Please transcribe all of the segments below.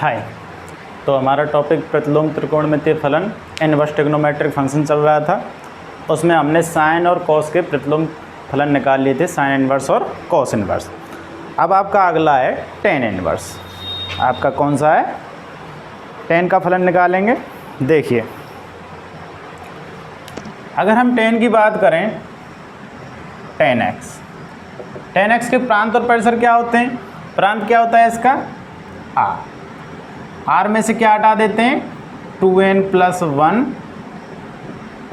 हाय। तो हमारा टॉपिक प्रतिलोम त्रिकोणमितीय फलन इनवर्स ट्रिग्नोमेट्रिक फंक्शन चल रहा था। उसमें हमने साइन और कॉस के प्रतिलोम फलन निकाल लिए थे, साइन इनवर्स और कॉस इनवर्स। अब आपका अगला है टेन इनवर्स। आपका कौन सा है? टेन का फलन निकालेंगे। देखिए, अगर हम टेन की बात करें, टेन एक्स के प्रांत और परिसर क्या होते हैं? प्रांत क्या होता है इसका? आर में से क्या हटा देते हैं? 2n + 1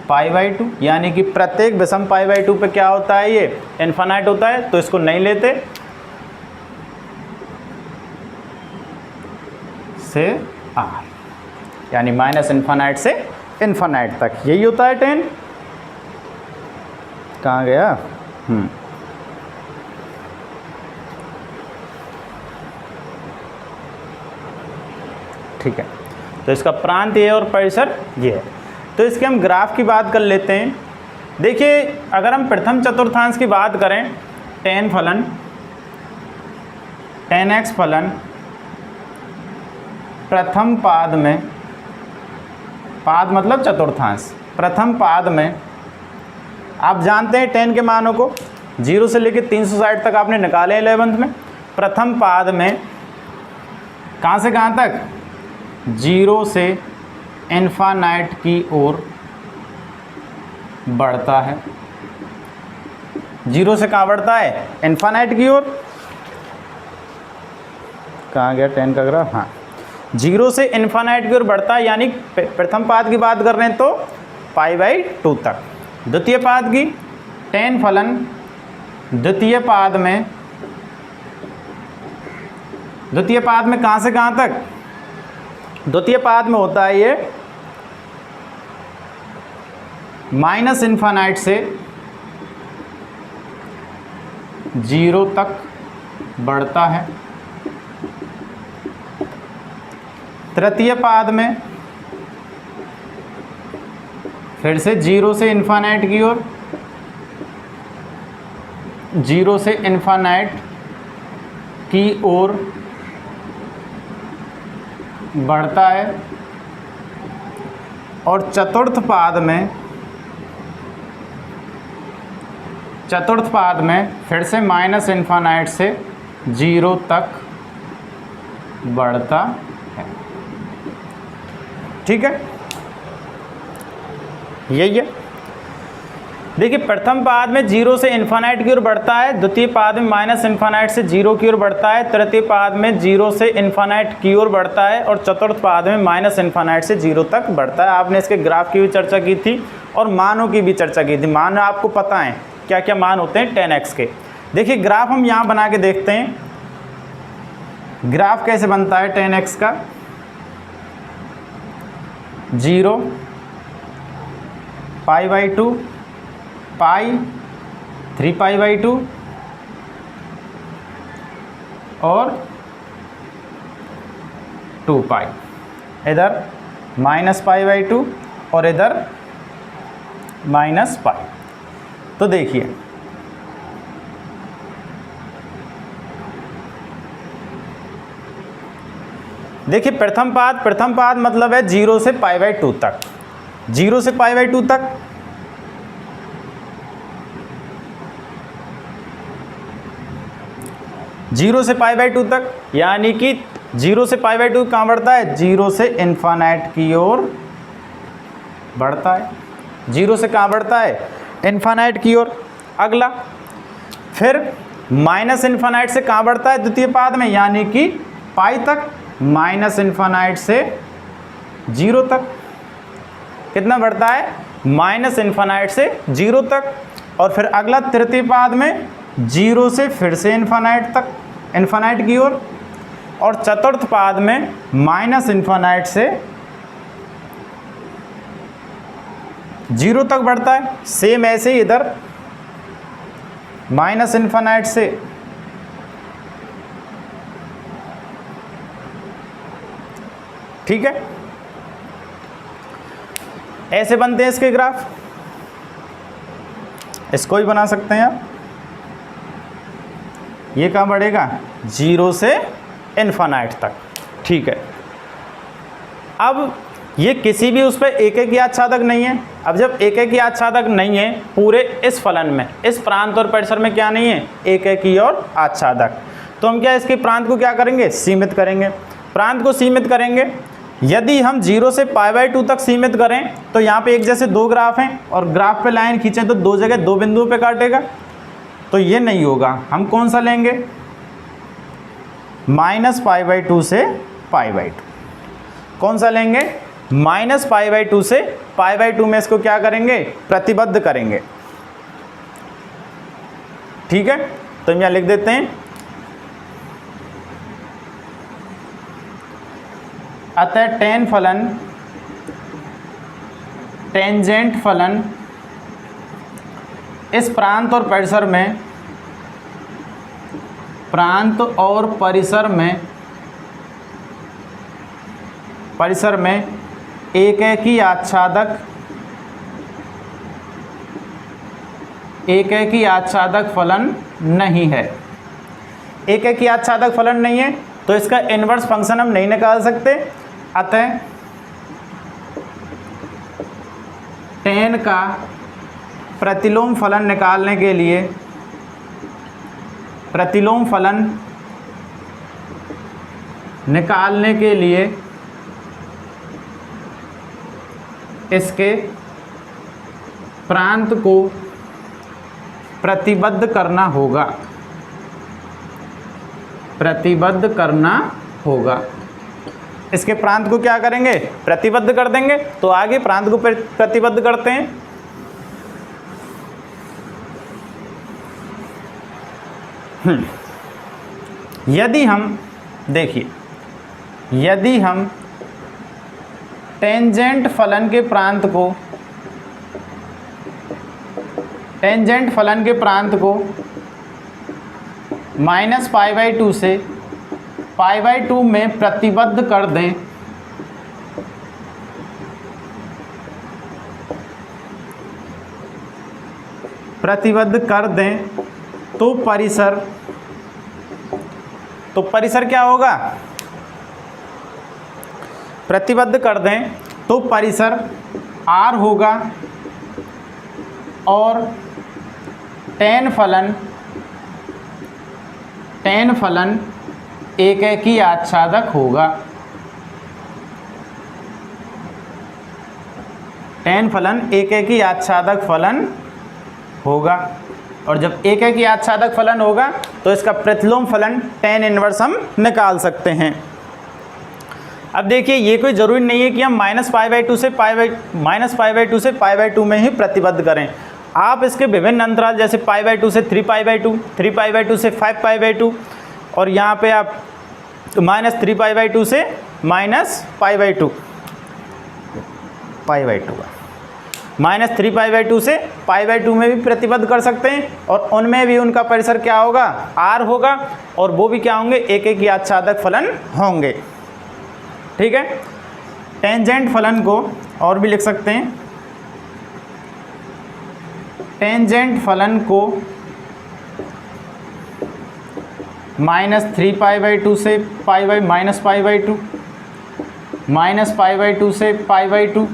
π/2, यानी कि प्रत्येक विषम π/2 पे क्या होता है? ये इन्फानाइट होता है, तो इसको नहीं लेते। से आर, यानी माइनस इन्फानाइट से इन्फानाइट तक, यही होता है टेन। कहाँ गया? ठीक है, तो इसका प्रांत ये और परिसर ये है। तो इसके हम ग्राफ की बात कर लेते हैं। देखिए, अगर हम प्रथम चतुर्थांश की बात करें, टेन फलन, टेन एक्स फलन प्रथम पाद में, पाद मतलब चतुर्थांश, प्रथम पाद में आप जानते हैं टेन के मानों को 0 से लेकर 360 तक आपने निकाले 11th में। प्रथम पाद में कहाँ से कहाँ तक? 0 से इन्फानाइट की ओर बढ़ता है। 0 से कहाँ बढ़ता है? इन्फानाइट की ओर। कहाँ गया टेन का ग्राफ? हाँ, 0 से इन्फानाइट की ओर बढ़ता है, यानी प्रथम पाद की बात कर रहे हैं तो π/2 तक। द्वितीय पाद की, टेन फलन द्वितीय पाद में, द्वितीय पाद में कहाँ से कहाँ तक? द्वितीय पाद में होता है ये माइनस इन्फानाइट से 0 तक बढ़ता है। तृतीय पाद में फिर से 0 से इन्फानाइट की ओर, 0 से इन्फानाइट की ओर बढ़ता है। और चतुर्थ पाद में, चतुर्थ पाद में फिर से माइनस इन्फानाइट से 0 तक बढ़ता है। ठीक है, यही है। देखिए, प्रथम पाद में 0 से इन्फानाइट की ओर बढ़ता है, द्वितीय पाद में माइनस इन्फानाइट से 0 की ओर बढ़ता है, तृतीय पाद में 0 से इन्फानाइट की ओर बढ़ता है, और चतुर्थ पाद में माइनस इन्फानाइट से 0 तक बढ़ता है। आपने इसके ग्राफ की भी चर्चा की थी और मानों की भी चर्चा की थी। मान आपको पता है क्या क्या मान होते हैं टेन एक्स के। देखिए, ग्राफ हम यहाँ बना के देखते हैं। ग्राफ कैसे बनता है टेन एक्स का? 0 π/2 पाई 3π/2 और 2π, इधर -π/2 और इधर -π। तो देखिए, प्रथम पाद मतलब है 0 से π/2 तक, 0 से π/2 तक। जीरो से π/2 तक, यानी कि 0 से π/2 कहाँ बढ़ता है? 0 से इन्फानाइट की ओर बढ़ता है। 0 से कहाँ बढ़ता है? इन्फानाइट की ओर। अगला, फिर माइनस इन्फानाइट से कहाँ बढ़ता है? द्वितीय पाद में, यानी कि पाई तक, माइनस इन्फानाइट से 0 तक। कितना बढ़ता है? माइनस इन्फानाइट से 0 तक। और फिर अगला तृतीय पाद में 0 से फिर से इन्फानाइट तक, इन्फानाइट की ओर। और चतुर्थ पाद में माइनस इन्फानाइट से 0 तक बढ़ता है। सेम ऐसे ही इधर माइनस इन्फानाइट से ठीक है, ऐसे बनते हैं इसके ग्राफ। इसको भी बना सकते हैं आप। ये कहाँ बढ़ेगा? 0 से इन्फानाइट तक। ठीक है। अब ये किसी भी उस पर एक एक ही आच्छादक नहीं है। अब जब एक एक ही आच्छादक नहीं है पूरे इस फलन में, इस प्रांत और परिसर में क्या नहीं है, एक एक ही और आच्छादक, तो हम क्या इसके प्रांत को क्या करेंगे, सीमित करेंगे। प्रांत को सीमित करेंगे, यदि हम 0 से π/2 तक सीमित करें तो यहाँ पे एक जैसे दो ग्राफ हैं और ग्राफ पे लाइन खींचें तो दो जगह दो बिंदुओं पे काटेगा, तो ये नहीं होगा। हम कौन सा लेंगे, -π/2 से π/2। कौन सा लेंगे, -π/2 से π/2 में इसको क्या करेंगे, प्रतिबद्ध करेंगे। ठीक है, तो हम यहाँ लिख देते हैं, अतः टेन फलन, टेंजेंट फलन इस प्रांत और परिसर में, प्रांत और परिसर में एक एक ही आच्छादक फलन नहीं है। एक एक ही आच्छादक फलन नहीं है तो इसका इन्वर्स फंक्शन हम नहीं निकाल सकते। अतः टेन का प्रतिलोम फलन निकालने के लिए, प्रतिलोम फलन निकालने के लिए इसके प्रांत को प्रतिबद्ध करना होगा, प्रतिबद्ध करना होगा। इसके प्रांत को क्या करेंगे, प्रतिबद्ध कर देंगे। तो आगे प्रांत को प्रतिबद्ध करते हैं। यदि हम देखिए, यदि हम टेंजेंट फलन के प्रांत को, टेंजेंट फलन के प्रांत को -π/2 से π/2 में प्रतिबद्ध कर दें, प्रतिबद्ध कर दें तो परिसर क्या होगा, प्रतिबद्ध कर दें तो परिसर R होगा और टेन फलन एक एक ही आच्छादक होगा। टेन फलन एक एक ही आच्छादक फलन होगा, और जब एक एक ही आच्छादक फलन होगा तो इसका प्रतिलोम फलन टेन इनवर्स हम निकाल सकते हैं। अब देखिए, ये कोई ज़रूरी नहीं है कि हम -π/2 से π/2 में ही प्रतिबद्ध करें। आप इसके विभिन्न अंतराल जैसे π/2 से 3π/2, 3π/2 से 5π/2, और यहाँ पे आप -3π/2 से -π/2, -3π/2 से π/2 में भी प्रतिबद्ध कर सकते हैं, और उनमें भी उनका परिसर क्या होगा, R होगा, और वो भी क्या होंगे, एक एक ही आच्छादक फलन होंगे। ठीक है, टेंजेंट फलन को और भी लिख सकते हैं। टेंजेंट फलन को -3π/2 से -π/2, -π/2 से π/2,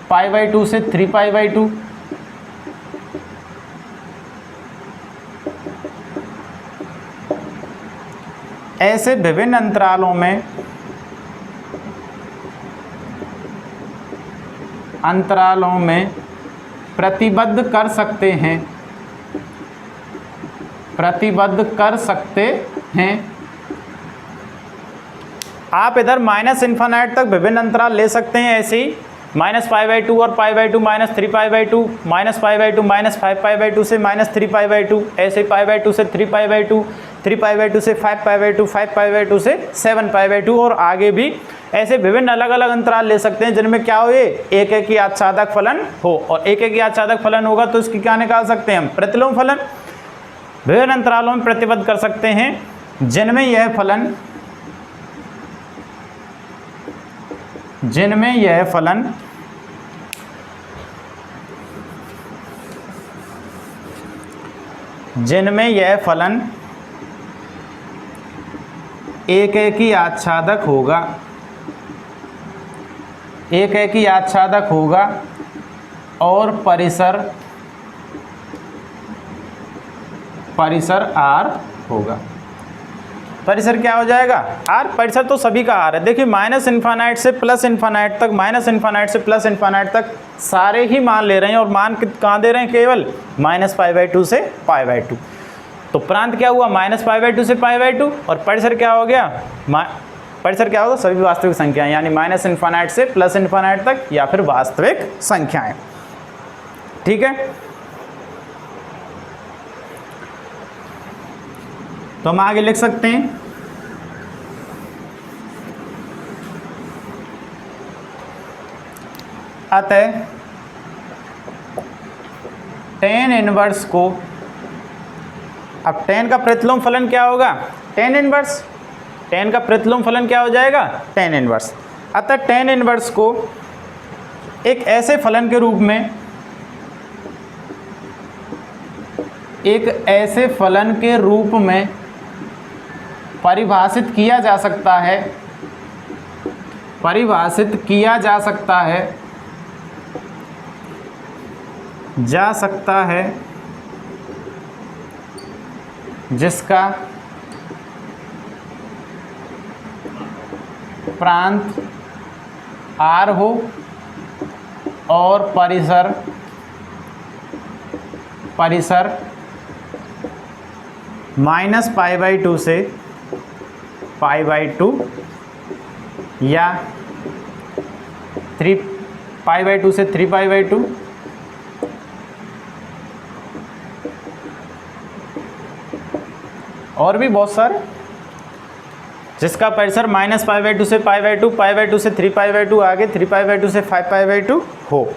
π/2 से 3π/2, ऐसे विभिन्न अंतरालों में प्रतिबद्ध कर सकते हैं, प्रतिबद्ध कर सकते हैं। आप इधर -∞ तक विभिन्न अंतराल ले सकते हैं, ऐसे ही -π/2 और π/2, -3π/2, -π/2, -5π/2 से -3π/2, ऐसे π/2 से 3π/2, 3π/2 से 5π/2, 5π/2 से 7π/2, और आगे भी ऐसे विभिन्न अलग अलग अंतराल ले सकते हैं जिनमें क्या हो, एक एक ही आच्छादक फलन हो, और एक एक ही आच्छादक फलन होगा तो इसकी क्या निकाल सकते हैं हम, प्रतिलोम फलन। विभिन्न अंतरालों में प्रतिबद्ध कर सकते हैं जिनमें यह फलन एक एक ही आच्छादक होगा, एक है कि आच्छादक होगा और परिसर R होगा। परिसर क्या हो जाएगा? R। परिसर तो सभी का R है। देखिए माइनस इन्फानाइट से प्लस इन्फानाइट तक, माइनस इन्फानाइट से प्लस इन्फानाइट तक सारे ही मान ले रहे हैं, और मान कहाँ दे रहे हैं? केवल -π/2 से π/2। तो प्रांत क्या हुआ? -π/2 से π/2, और परिसर क्या हो गया? परिसर क्या होगा? सभी वास्तविक संख्याएं, यानी माइनस इन्फानाइट से प्लस इन्फानाइट तक, या फिर वास्तविक संख्याएं। ठीक है, तो हम आगे लिख सकते हैं अतः tan इनवर्स को, अब tan का प्रतिलोम फलन क्या होगा? tan inverse. tan का प्रतिलोम फलन क्या हो जाएगा? tan inverse. अतः tan इनवर्स को एक ऐसे फलन के रूप में, एक ऐसे फलन के रूप में परिभाषित किया जा सकता है, परिभाषित किया जा सकता है, जिसका प्रांत R हो और परिसर -π/2 से π/2 या 3π/2 से 3π/2 और भी बहुत सारे, जिसका परिसर -π/2 से π/2, π/2 से 3π/2, आगे 3π/2 से 5π/2 हो।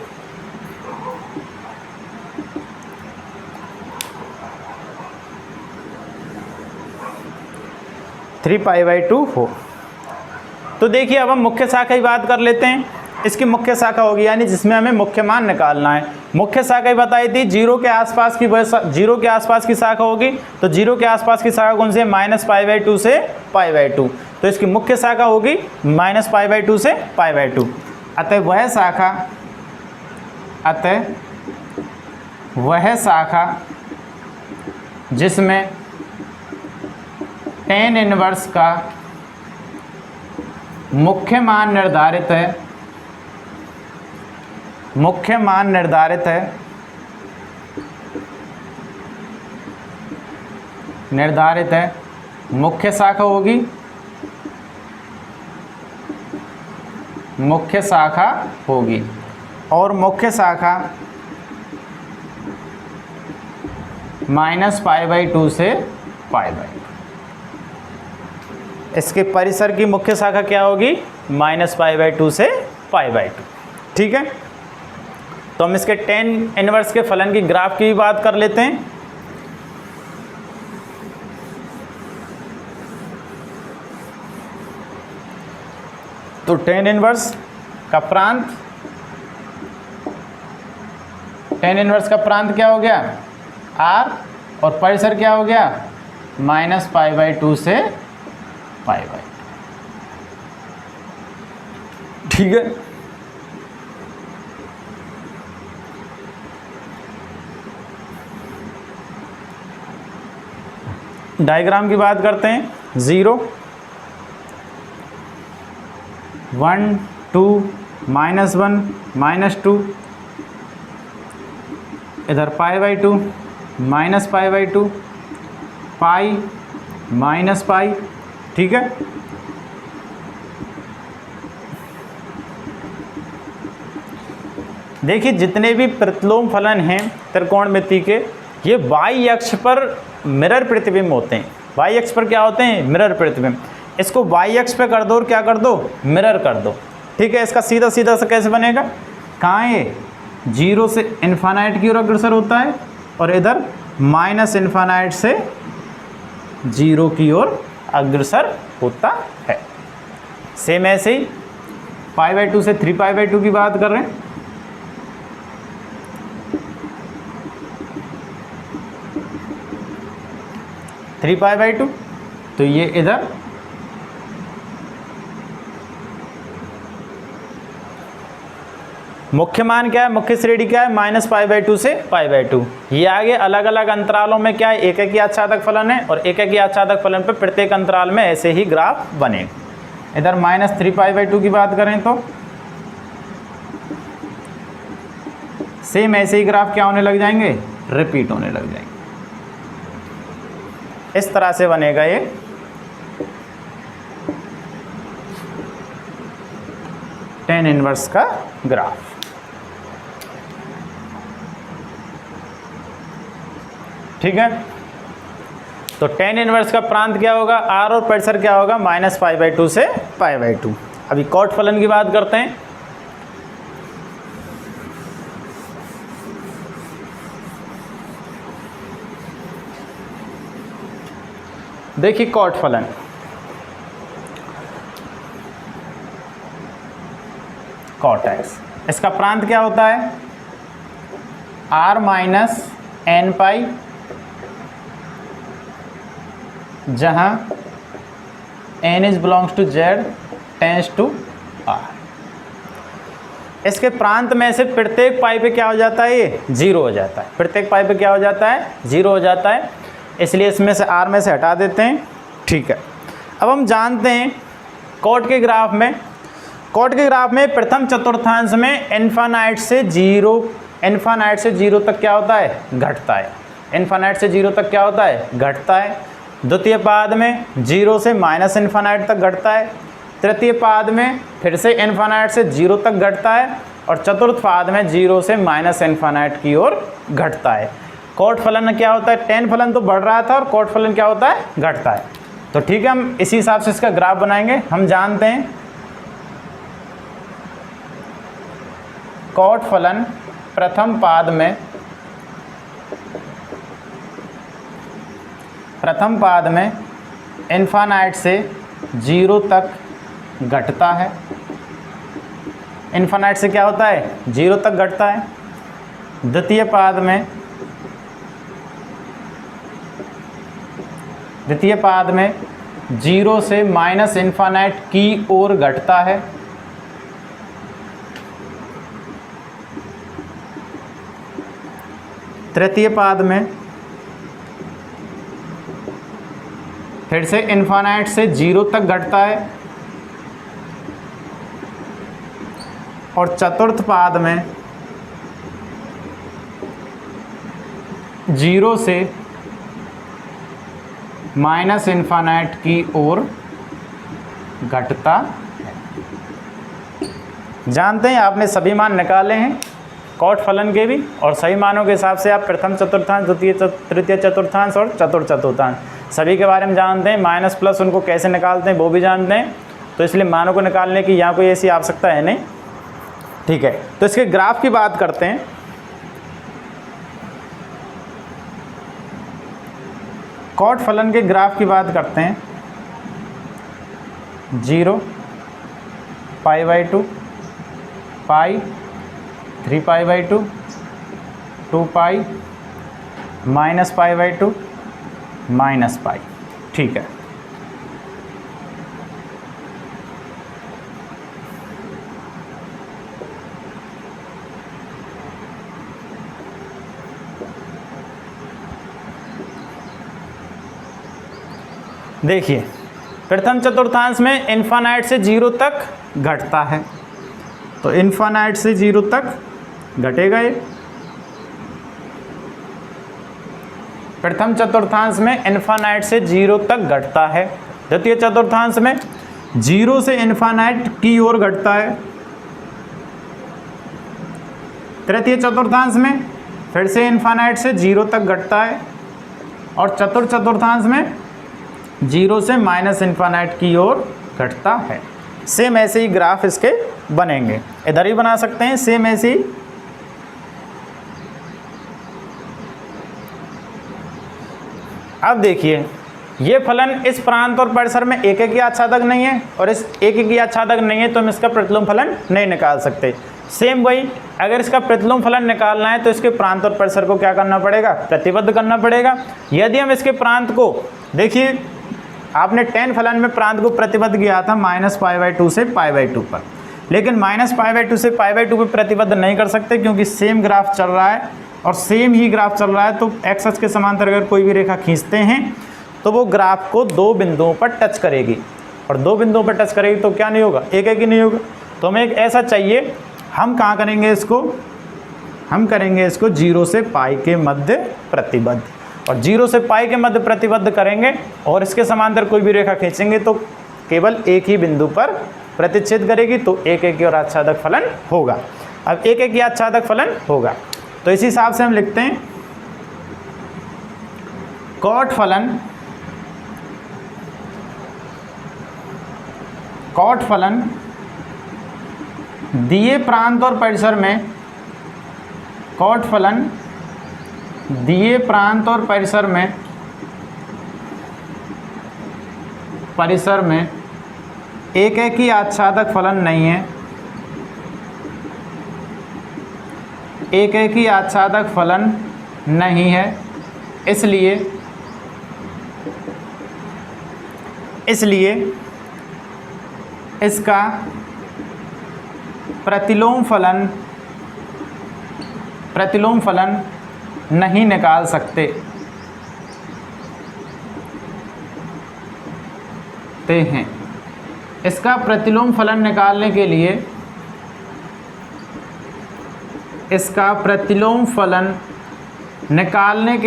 तो देखिए अब हम मुख्य शाखा की बात कर लेते हैं। इसकी मुख्य शाखा होगी, यानी जिसमें हमें मुख्य मान निकालना है। मुख्य शाखा ही बताई थी, 0 के आसपास की, 0 के आसपास की शाखा होगी। तो 0 के आसपास की शाखा कौन सी है? -π/2 से π/2। तो इसकी मुख्य शाखा होगी -π/2 से π/2। अतः वह शाखा जिसमें tan इनवर्स का मुख्य मान निर्धारित है, मुख्य शाखा होगी, मुख्य शाखा होगी, और मुख्य शाखा -π/2 से π/2। इसके परिसर की मुख्य शाखा क्या होगी? -π/2 से π/2। ठीक है, तो हम इसके tan इनवर्स के फलन की ग्राफ की भी बात कर लेते हैं। तो tan इनवर्स का प्रांत क्या हो गया? R, और परिसर क्या हो गया? -π/2 से π/2। ठीक है, डायग्राम की बात करते हैं। 0 1 2 -1 -2, इधर π/2 -π/2 पाई -π। ठीक है, देखिए जितने भी प्रतिलोम फलन हैं त्रिकोणमिति के, ये y अक्ष पर मिरर प्रतिबिंब होते हैं। y अक्ष पर क्या होते हैं? मिरर प्रतिबिंब। इसको y अक्ष पे कर दो और क्या कर दो? मिरर कर दो। ठीक है, इसका सीधा सीधा से कैसे बनेगा? कहाँ है? 0 से इन्फानाइट की ओर अग्रसर होता है, और इधर -इन्फानाइट से 0 की ओर अग्रसर होता है। सेम ऐसे ही π/2 से 3π/2 की बात कर रहे हैं। थ्री π/2, तो ये इधर मुख्य मान क्या है, मुख्य श्रेणी क्या है, -π/2 से π/2। ये आगे अलग अलग अंतरालों में क्या है, एक एक आच्छादक फलन है और एक एक आच्छादक फलन पर प्रत्येक अंतराल में ऐसे ही ग्राफ बनेगा। इधर -3π/2 की बात करें तो सेम ऐसे ही ग्राफ क्या होने लग जाएंगे, रिपीट होने लग जाएंगे। इस तरह से बनेगा ये tan इनवर्स का ग्राफ। ठीक है, तो tan इनवर्स का प्रांत क्या होगा, r और परिसर क्या होगा, -π/2 से π/2। अभी कॉट फलन की बात करते हैं। देखिए कॉट फलन, कॉट एक्स, इसका प्रांत क्या होता है, r - nπ, जहां n is belongs to z tends to r। इसके प्रांत में से प्रत्येक पाई पे क्या हो जाता है, ये 0 हो जाता है। प्रत्येक पाई पे क्या हो जाता है, 0 हो जाता है, इसलिए इसमें से r में से हटा देते हैं। ठीक है, अब हम जानते हैं कॉट के ग्राफ में, कॉट के ग्राफ में प्रथम चतुर्थांश में इन्फानाइट से 0 तक क्या होता है, घटता है। इन्फानाइट से 0 तक क्या होता है, घटता है। द्वितीय पाद में 0 से -इन्फानाइट तक घटता है। तृतीय पाद में फिर से इन्फानाइट से 0 तक घटता है और चतुर्थ पाद में 0 से -इन्फानाइट की ओर घटता है। कॉट फलन क्या होता है, tan फलन तो बढ़ रहा था और कॉट फलन क्या होता है, घटता है। तो ठीक है, हम इसी हिसाब से इसका ग्राफ बनाएंगे। हम जानते हैं कॉट फलन प्रथम पाद में इन्फानाइट से 0 तक घटता है। इन्फानाइट से क्या होता है, 0 तक घटता है। द्वितीय पाद में 0 से -इन्फानाइट की ओर घटता है। तृतीय पाद में फिर से इन्फानाइट से 0 तक घटता है और चतुर्थ पाद में 0 से -इन्फानाइट की ओर घटता है। जानते हैं आपने सभी मान निकाले हैं कॉट फलन के भी, और सही मानों के हिसाब से आप प्रथम चतुर्थांश, द्वितीय तृतीय चतुर्थांश और चतुर्थ चतुर्थांश सभी के बारे में जानते हैं। माइनस प्लस उनको कैसे निकालते हैं वो भी जानते हैं, तो इसलिए मानों को निकालने की यहाँ कोई ऐसी आवश्यकता है नहीं। ठीक है, तो इसके ग्राफ की बात करते हैं। कॉट फलन के ग्राफ की बात करते हैं। 0 π/2 पाई 3π/2 2π -π/2 -π। ठीक है, देखिए प्रथम चतुर्थांश में इन्फानाइट से 0 तक घटता है, तो इन्फानाइट से 0 तक घटेगा ये। प्रथम चतुर्थांश में इन्फानाइट से 0 तक घटता है। द्वितीय चतुर्थांश में 0 से इन्फानाइट की ओर घटता है। तृतीय चतुर्थांश में फिर से इन्फानाइट से 0 तक घटता है और चतुर्थ चतुर्थांश में 0 से -इन्फानाइट की ओर घटता है। सेम ऐसे ही ग्राफ इसके बनेंगे, इधर ही बना सकते हैं सेम ऐसे ही। अब देखिए ये फलन इस प्रांत और परिसर में एक एक ही आच्छादक नहीं है और इस एक एक ही आच्छादक नहीं है, तो हम इसका प्रतिलोम फलन नहीं निकाल सकते। सेम वही, अगर इसका प्रतिलोम फलन निकालना है तो इसके प्रांत और परिसर को क्या करना पड़ेगा, प्रतिबद्ध करना पड़ेगा। यदि हम इसके प्रांत को, देखिए आपने tan फलन में प्रांत को प्रतिबद्ध किया था -π/2 से π/2 पर, लेकिन -π/2 से π/2 पे प्रतिबद्ध नहीं कर सकते क्योंकि सेम ग्राफ चल रहा है और सेम ही ग्राफ चल रहा है। तो एक्स अक्ष के समांतर अगर कोई भी रेखा खींचते हैं तो वो ग्राफ को दो बिंदुओं पर टच करेगी, और दो बिंदुओं पर टच करेगी तो क्या नहीं होगा, एक ही नहीं होगा। तो हमें एक ऐसा चाहिए, हम कहाँ करेंगे इसको, हम करेंगे इसको 0 से π के मध्य प्रतिबद्ध, और 0 से π के मध्य प्रतिबद्ध करेंगे और इसके समांतर कोई भी रेखा खींचेंगे तो केवल एक ही बिंदु पर प्रतिच्छेद करेगी, तो एक एक और आच्छादक फलन होगा। अब एक एक आच्छादक फलन होगा तो इसी हिसाब से हम लिखते हैं कॉट फलन दिए प्रांत और परिसर में, कॉट फलन दिए प्रांत और परिसर में एक एक ही आच्छादक फलन नहीं है, एक एक ही आच्छादक फलन नहीं है, इसलिए इसका प्रतिलोम फलन नहीं निकाल सकते हैं। इसका प्रतिलोम फलन निकालने के लिए, इसका प्रतिलोम फलन निकालने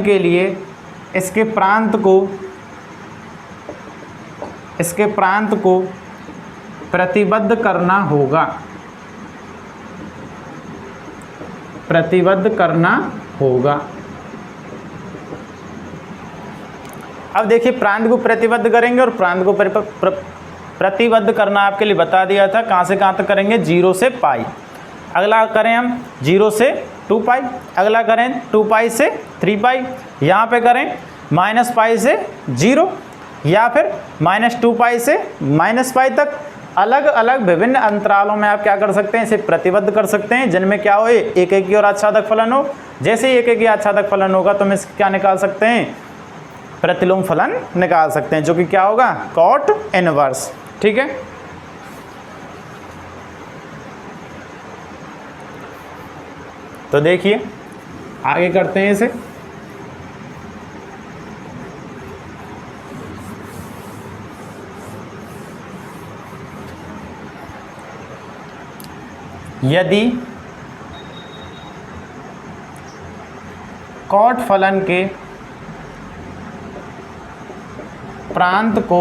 के लिए इसके प्रांत को प्रतिबद्ध करना होगा। अब देखिए प्रांत को प्रतिबद्ध करेंगे और प्रांत को प्रतिबद्ध करना आपके लिए बता दिया था, कहाँ से कहाँ तक करेंगे, 0 से π। अगला करें हम 0 से 2π, अगला करें 2π से 3π, यहाँ पे करें -π से 0 या फिर -2π से -π तक। अलग अलग विभिन्न अंतरालों में आप क्या कर सकते हैं, इसे प्रतिबद्ध कर सकते हैं जिनमें क्या हो, एक एक ही और आच्छादक फलन हो। जैसे ही एक एक ही आच्छादक फलन होगा तो हम इसका क्या निकाल सकते हैं, प्रतिलोम फलन निकाल सकते हैं, जो कि क्या होगा, कॉट इनवर्स। ठीक है, तो देखिए आगे करते हैं इसे। यदि कॉट फलन के प्रांत को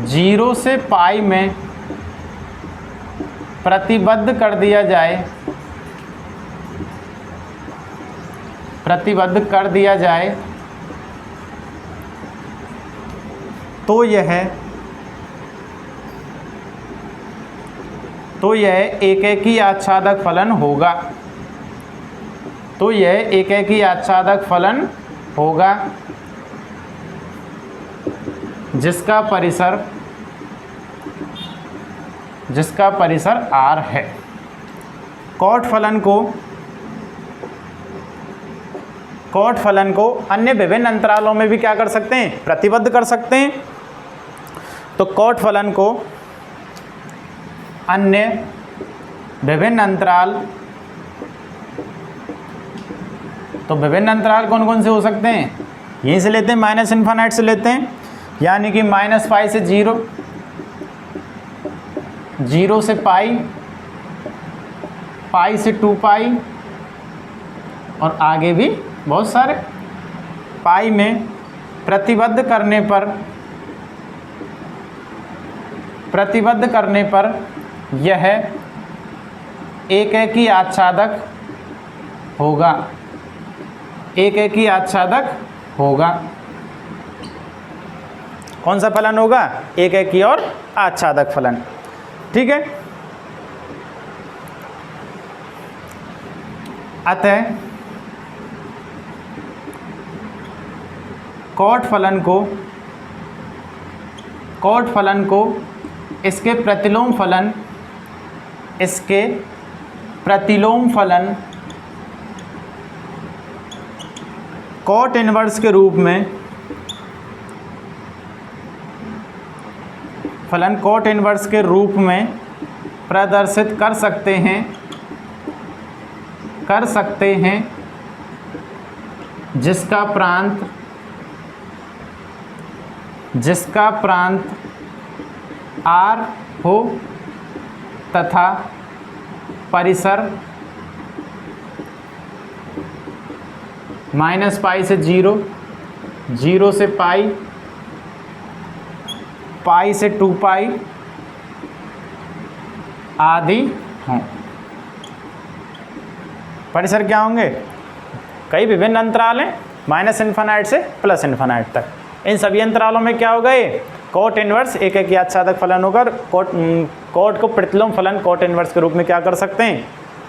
0 से π में प्रतिबद्ध कर दिया जाए तो यह एक एक ही आच्छादक फलन होगा। जिसका परिसर R है। कॉट फलन को अन्य विभिन्न अंतरालों में भी क्या कर सकते हैं, प्रतिबद्ध कर सकते हैं। तो कॉट फलन को अन्य विभिन्न अंतराल, तो विभिन्न अंतराल कौन कौन से हो सकते हैं, यहीं से लेते हैं, -∞ से लेते हैं, यानी कि -π से 0, 0 से π, π से 2π और आगे भी बहुत सारे। π में प्रतिबद्ध करने पर यह एक एक ही आच्छादक होगा। कौन सा फलन होगा, एक एक ही और आच्छादक फलन। ठीक है, अतः कॉट फलन को इसके प्रतिलोम फलन कॉट इनवर्स के रूप में फलन कोट इनवर्स के रूप में प्रदर्शित कर सकते हैं जिसका प्रांत R हो तथा परिसर -π से 0, 0 से π, π से 2π आदि हों। परिसर क्या होंगे? कई विभिन्न अंतराल हैं, -∞ से +∞ तक। इन सभी अंतरालों में क्या होगा? ये कोट इनवर्स एक यादसाधक फलन होकर कोट को प्रतिलोम फलन कोट इनवर्स के रूप में क्या कर सकते हैं?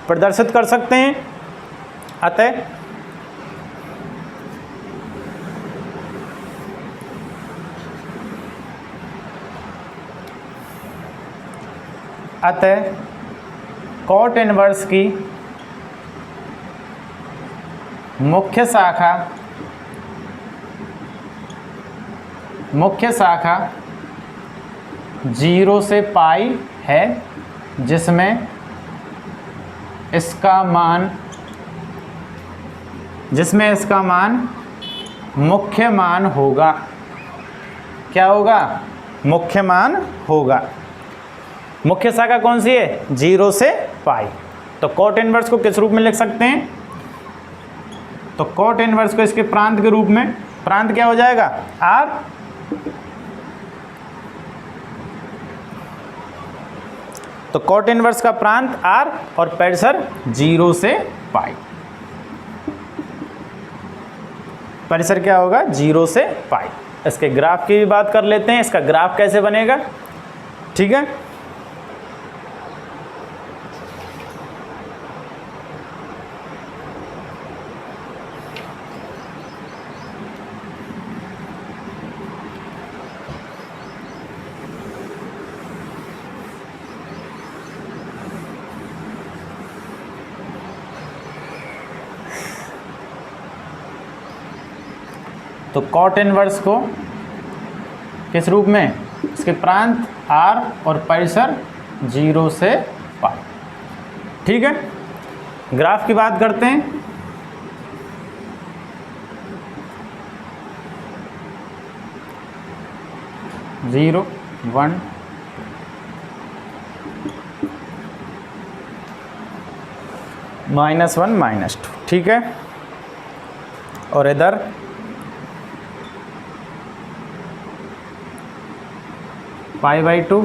प्रदर्शित कर सकते हैं। अतः कोट इनवर्स की मुख्य शाखा 0 से π है, जिसमें इसका मान मुख्य मान होगा। क्या होगा? मुख्य मान होगा। मुख्य शाखा कौन सी है? 0 से π। तो कोट इनवर्स को किस रूप में लिख सकते हैं? तो कोट इनवर्स को इसके प्रांत के रूप में, प्रांत क्या हो जाएगा? R। तो कोट इनवर्स का प्रांत R और परिसर 0 से π। परिसर क्या होगा? 0 से π। इसके ग्राफ की भी बात कर लेते हैं। इसका ग्राफ कैसे बनेगा? ठीक है, तो कोट इनवर्स को किस रूप में? इसके प्रांत R और परिसर 0 से π। ठीक है, ग्राफ की बात करते हैं। जीरो 1 -1 -2। ठीक है, और इधर π/2,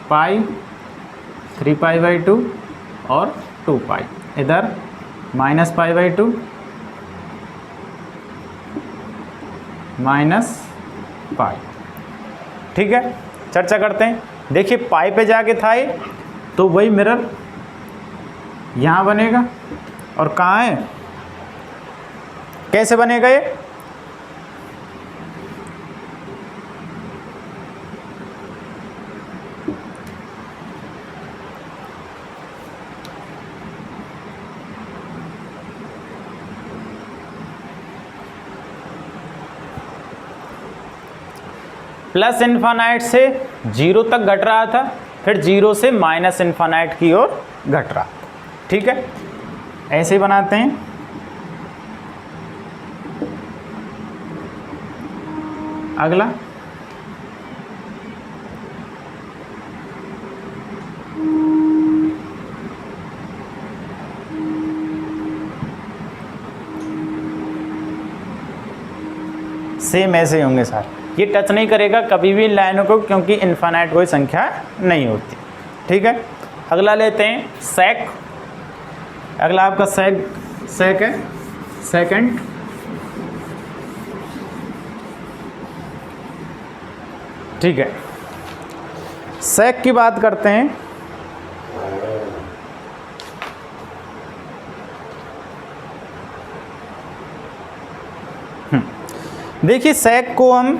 π, 3π/2 और 2π। इधर -π/2, -π। ठीक है, चर्चा करते हैं। देखिए पाई पे जाके था ये, तो वही मिरर यहाँ बनेगा। और कहाँ है? कैसे बनेगा ये? +∞ से 0 तक घट रहा था, फिर 0 से -∞ की ओर घट रहा। ठीक है, ऐसे ही बनाते हैं। अगला सेम ऐसे ही होंगे सर। ये टच नहीं करेगा कभी भी इन लाइनों को, क्योंकि इनफाइनाइट कोई संख्या नहीं होती। ठीक है, अगला लेते हैं सेक। अगला आपका सेक है, सेकंड। ठीक है, सेक की बात करते हैं। देखिए सेक को हम,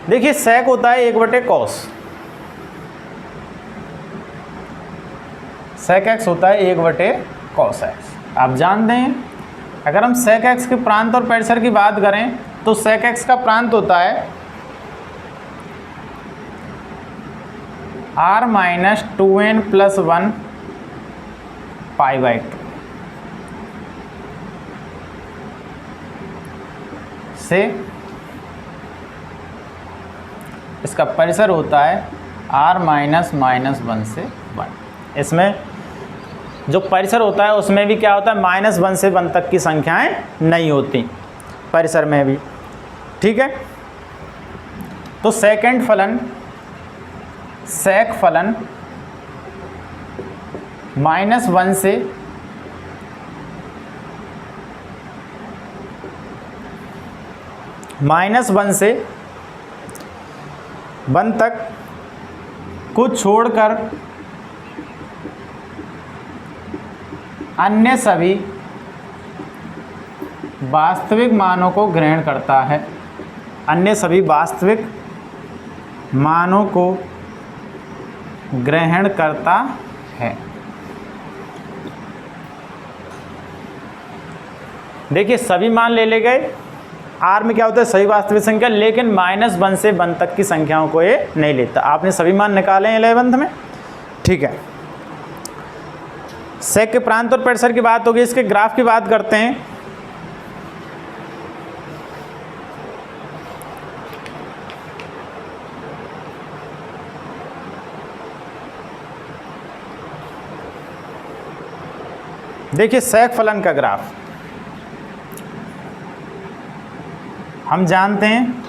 देखिए सेक होता है 1/cos। सेक एक्स होता है 1/cos x। आप जानते हैं अगर हम सेक एक्स के प्रांत और परिसर की बात करें तो सेक एक्स का प्रांत होता है r माइनस 2n प्लस 1 पाई/2 से इसका परिसर होता है r माइनस -1 से 1। इसमें जो परिसर होता है उसमें भी क्या होता है, -1 से 1 तक की संख्याएं नहीं होती परिसर में भी। ठीक है, तो सेकंड फलन सेक फलन -1 से -1 तक को छोड़कर अन्य सभी वास्तविक मानों को ग्रहण करता है। अन्य सभी वास्तविक मानों को ग्रहण करता है। देखिए सभी मान ले गए, आर में क्या होता है सभी वास्तविक संख्या, लेकिन -1 से 1 तक की संख्याओं को ये नहीं लेता। आपने सभी मान निकाले हैं 11th में। ठीक है, सेक के प्रांत और परिसर की बात होगी। इसके ग्राफ की बात करते हैं। देखिए सेक फलन का ग्राफ हम जानते हैं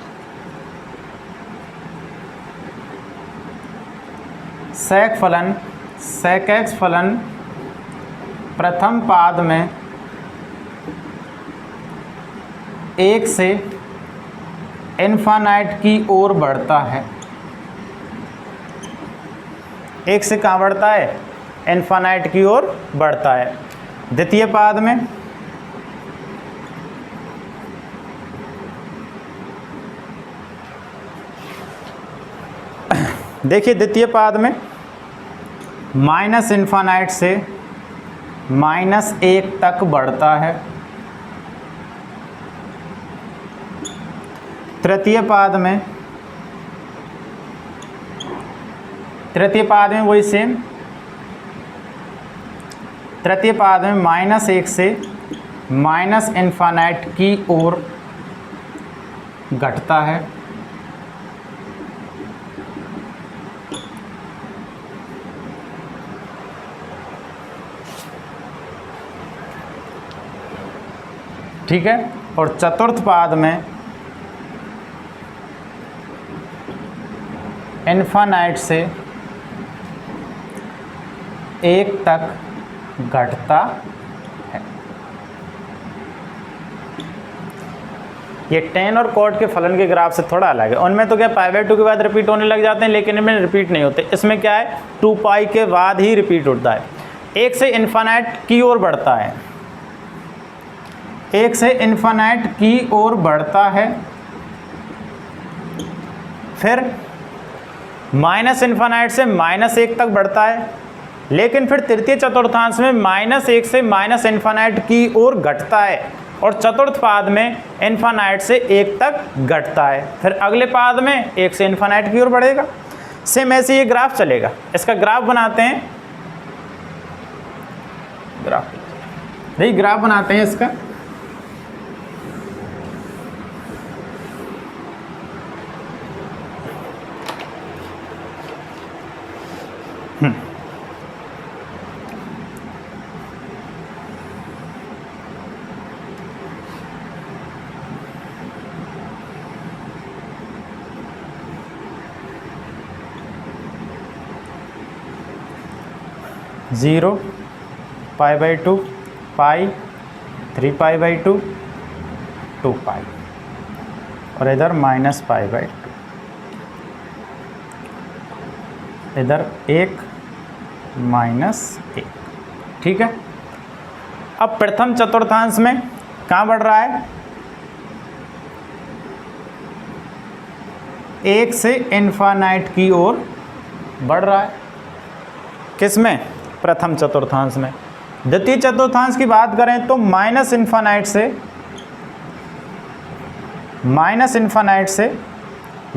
सेक फलन सेक एक्स फलन प्रथम पाद में 1 से इन्फिनिटी की ओर बढ़ता है। 1 से कहाँ बढ़ता है, इन्फिनिटी की ओर बढ़ता है। द्वितीय पाद में देखिए द्वितीय पाद में -इन्फिनिटी से -1 तक बढ़ता है। तृतीय पाद में वही सेम, तृतीय पाद में -1 से -इन्फिनिटी की ओर घटता है। ठीक है, और चतुर्थ पाद में इन्फिनिटी से 1 तक घटता है। ये tan और cot के फलन के ग्राफ से थोड़ा अलग है। उनमें तो क्या π/2 के बाद रिपीट होने लग जाते हैं, लेकिन इनमें रिपीट नहीं होते। इसमें क्या है 2π के बाद ही रिपीट होता है। 1 से इन्फिनिटी की ओर बढ़ता है, 1 से इन्फिनिटी की ओर बढ़ता है, फिर -इन्फिनिटी से -1 तक बढ़ता है, लेकिन फिर तृतीय चतुर्थांश में -1 से -इन्फिनिटी की ओर घटता है, और चतुर्थ पाद में इन्फिनिटी से 1 तक घटता है। फिर अगले पाद में 1 से इन्फिनिटी की ओर बढ़ेगा। सेम ऐसे ये ग्राफ चलेगा। इसका ग्राफ बनाते हैं, ग्राफ बनाते हैं इसका। ज़ीरो, π/2, पाई, 3π/2, 2π, और इधर -π/2, इधर 1 -1। ठीक है, अब प्रथम चतुर्थांश में कहाँ बढ़ रहा है, 1 से इन्फिनिटी की ओर बढ़ रहा है। किसमें, प्रथम चतुर्थांश में। द्वितीय चतुर्थांश की बात करें तो -इन्फिनिटी से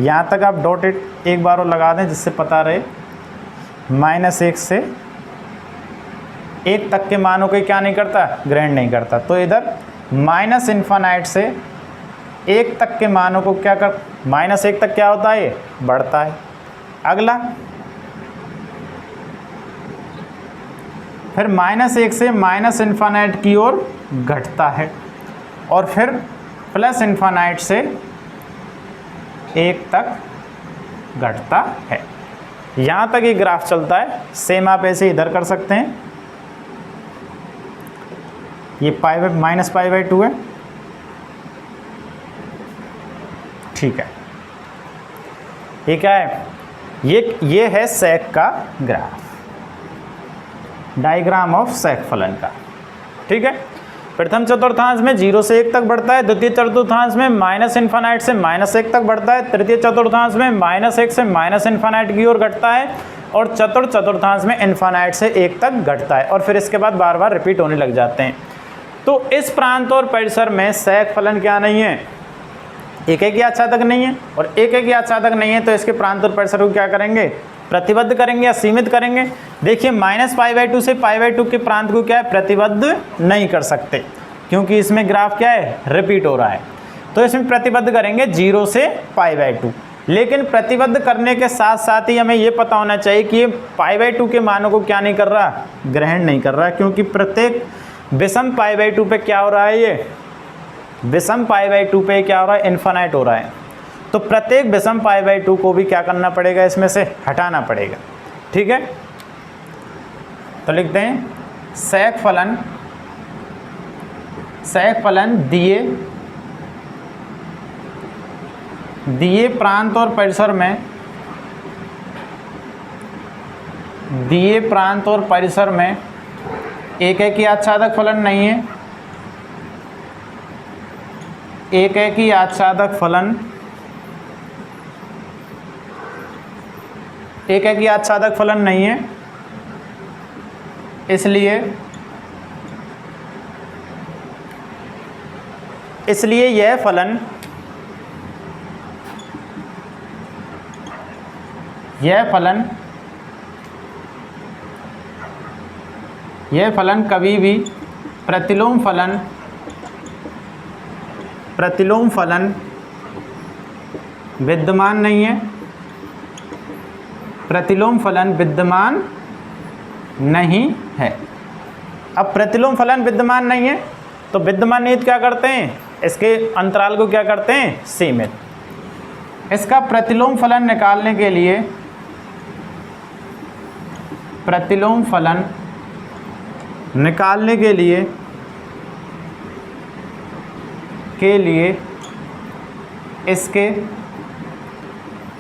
यहाँ तक आप डॉटेड एक बार और लगा दें जिससे पता रहे -1 से 1 तक के मानों को क्या नहीं करता, ग्रहण नहीं करता। तो इधर -∞ से 1 तक के मानों को क्या कर, -1 तक क्या होता है, ये बढ़ता है। अगला फिर -1 से -∞ की ओर घटता है और फिर +∞ से 1 तक घटता है। यहाँ तक ये ग्राफ चलता है। सेम आप ऐसे इधर कर सकते हैं। ये -π/2 है, ठीक है। ये क्या है, ये है सेक का ग्राफ, डायग्राम ऑफ सेक फलन का, ठीक है। प्रथम चतुर्थांश में 0 से 1 तक बढ़ता है, द्वितीय चतुर्थांश में -∞ से -1 तक बढ़ता है, तृतीय चतुर्थांश में -1 से -∞ की ओर घटता है और चतुर्थ चतुर्थांश में ∞ से 1 तक घटता है और फिर इसके बाद बार बार रिपीट होने लग जाते हैं। तो इस प्रांत और परिसर में सेक फलन क्या नहीं है, एक ही आच्छादक नहीं है, और एक ही आच्छादक नहीं है तो इसके प्रांत और परिसर को क्या करेंगे, प्रतिबद्ध करेंगे या सीमित करेंगे। देखिए -π/2 से π/2 के प्रांत को क्या है, प्रतिबद्ध नहीं कर सकते क्योंकि इसमें ग्राफ क्या है, रिपीट हो रहा है। तो इसमें प्रतिबद्ध करेंगे 0 से π/2, लेकिन प्रतिबद्ध करने के साथ साथ ही हमें ये पता होना चाहिए कि ये π/2 के मानों को क्या नहीं कर रहा, ग्रहण नहीं कर रहा, क्योंकि प्रत्येक विषम π/2 पे क्या हो रहा है, ये विषम π/2 पे क्या हो रहा है, इन्फिनाइट हो रहा है। तो प्रत्येक विषम π/2 को भी क्या करना पड़ेगा, इसमें से हटाना पड़ेगा, ठीक है। तो लिखते हैं सेक फलन दिए प्रांत और परिसर में, दिए प्रांत और परिसर में एक ही आच्छादक फलन नहीं है, एक ही आच्छादक फलन, एक ही आच्छादक फलन नहीं है, इसलिए यह फलन कभी भी प्रतिलोम फलन विद्यमान नहीं है, प्रतिलोम फलन विद्यमान नहीं है। अब प्रतिलोम फलन विद्यमान नहीं है तो विद्यमान नहीं क्या करते हैं, इसके अंतराल को क्या करते हैं, सीमित। इसका प्रतिलोम फलन निकालने के लिए, प्रतिलोम फलन निकालने के लिए इसके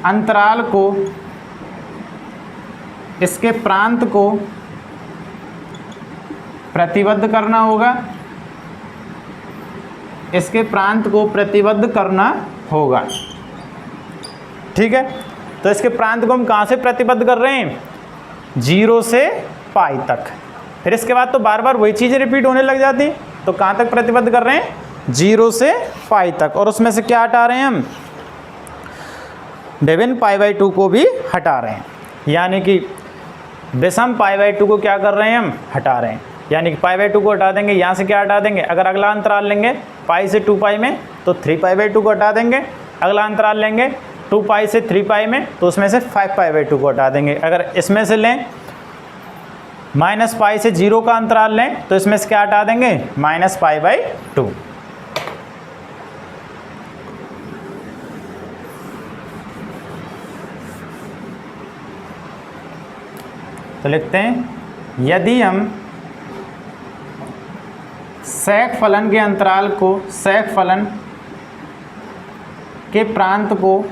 अंतराल को, इसके प्रांत को प्रतिबद्ध करना होगा, इसके प्रांत को प्रतिबद्ध करना होगा, ठीक है। तो इसके प्रांत को हम कहाँ से प्रतिबद्ध कर रहे हैं, 0 से π तक। फिर इसके बाद तो बार बार वही चीज़ें रिपीट होने लग जाती, तो कहाँ तक प्रतिबद्ध कर रहे हैं, 0 से π तक। और उसमें से क्या हटा रहे हैं हम, विभिन्न π/2 को भी हटा रहे हैं, यानी कि विषम π/2 को क्या कर रहे हैं, हम हटा रहे हैं। यानी कि π/2 को हटा देंगे, यहाँ से क्या हटा देंगे, अगर अगला अंतराल लेंगे π से 2π में तो 3π/2 को हटा देंगे, अगला अंतराल लेंगे 2π से 3π में तो उसमें से 5π/2 को हटा देंगे। अगर इसमें से लें -π से 0 का अंतराल लें तो इसमें से क्या हटा देंगे, -π/2। तो लिखते हैं यदि हम सेक फलन के अंतराल को, सेक फलन के प्रांत को,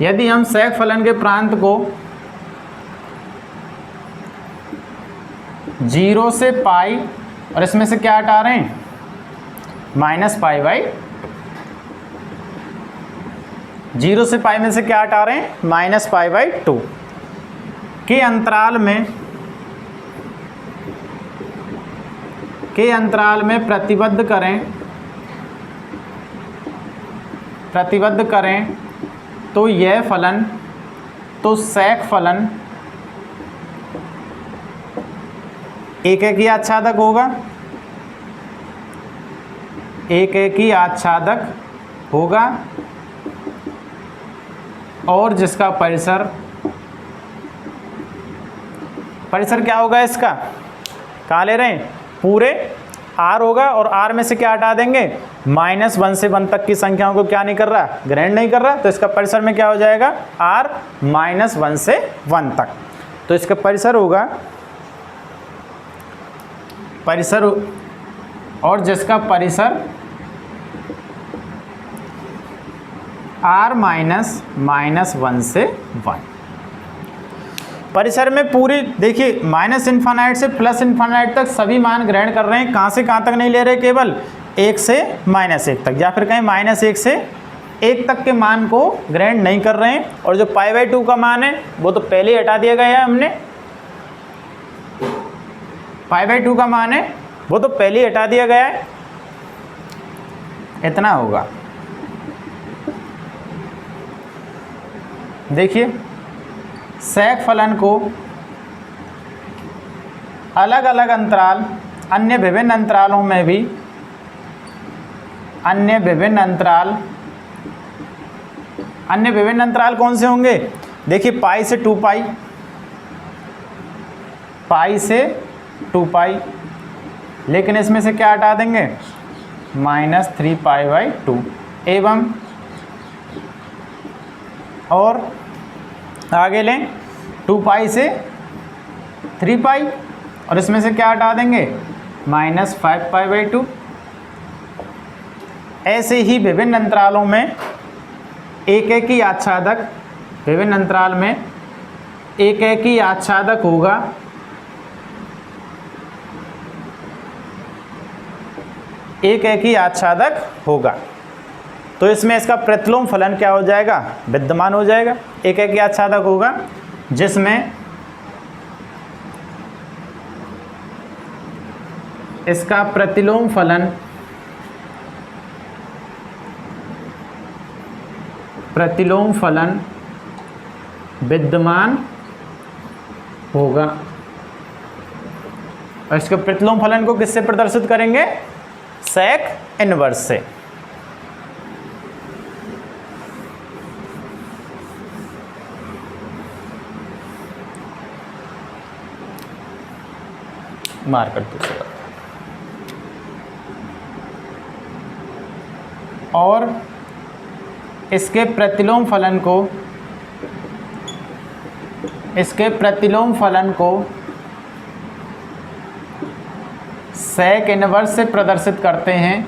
यदि हम सेक फलन के प्रांत को 0 से π और इसमें से क्या हटा रहे हैं, -π/2, 0 से π में से क्या हटा रहे हैं, -π/2 के अंतराल में प्रतिबद्ध करें तो यह फलन तो सेक फलन एक एक ही आच्छादक होगा, एक एक ही आच्छादक होगा और जिसका परिसर क्या होगा इसका, कहाँ ले रहे हैं, पूरे r होगा और r में से क्या हटा देंगे, -1 से 1 तक की संख्याओं को क्या नहीं कर रहा, ग्रहण नहीं कर रहा, तो इसका परिसर में क्या हो जाएगा, r -1 से 1 तक। तो इसका परिसर होगा, परिसर और जिसका परिसर r -1 से 1। परिसर में पूरी देखिए -∞ से +∞ तक सभी मान ग्रहण कर रहे हैं। कहाँ से कहाँ तक नहीं ले रहे, केवल 1 से -1 तक, या फिर कहें -1 से 1 तक के मान को ग्रहण नहीं कर रहे हैं। और जो π/2 का मान है वो तो पहले ही हटा दिया गया है हमने, π/2 का मान है वो तो पहले ही हटा दिया गया है, इतना होगा। देखिए सेक फलन को अलग अलग अंतराल, अन्य विभिन्न अंतरालों में भी, अन्य विभिन्न अंतराल कौन से होंगे, देखिए पाई से 2π, पाई से 2π, लेकिन इसमें से क्या हटा देंगे, -3π/2 एवं और आगे लें 2π से 3π और इसमें से क्या हटा देंगे, -5π/2। ऐसे ही विभिन्न अंतरालों में एक एक ही आच्छादक, विभिन्न अंतराल में एक एक ही आच्छादक होगा, एक एक ही आच्छादक होगा। तो इसमें इसका प्रतिलोम फलन क्या हो जाएगा, विद्यमान हो जाएगा। एक एक ही आच्छादक होगा जिसमें इसका प्रतिलोम फलन विद्यमान होगा। और इसके प्रतिलोम फलन को किससे प्रदर्शित करेंगे, सेक इनवर्स से। मार कर दूसरा, और इसके प्रतिलोम फलन को सेक इनवर्स से प्रदर्शित करते हैं,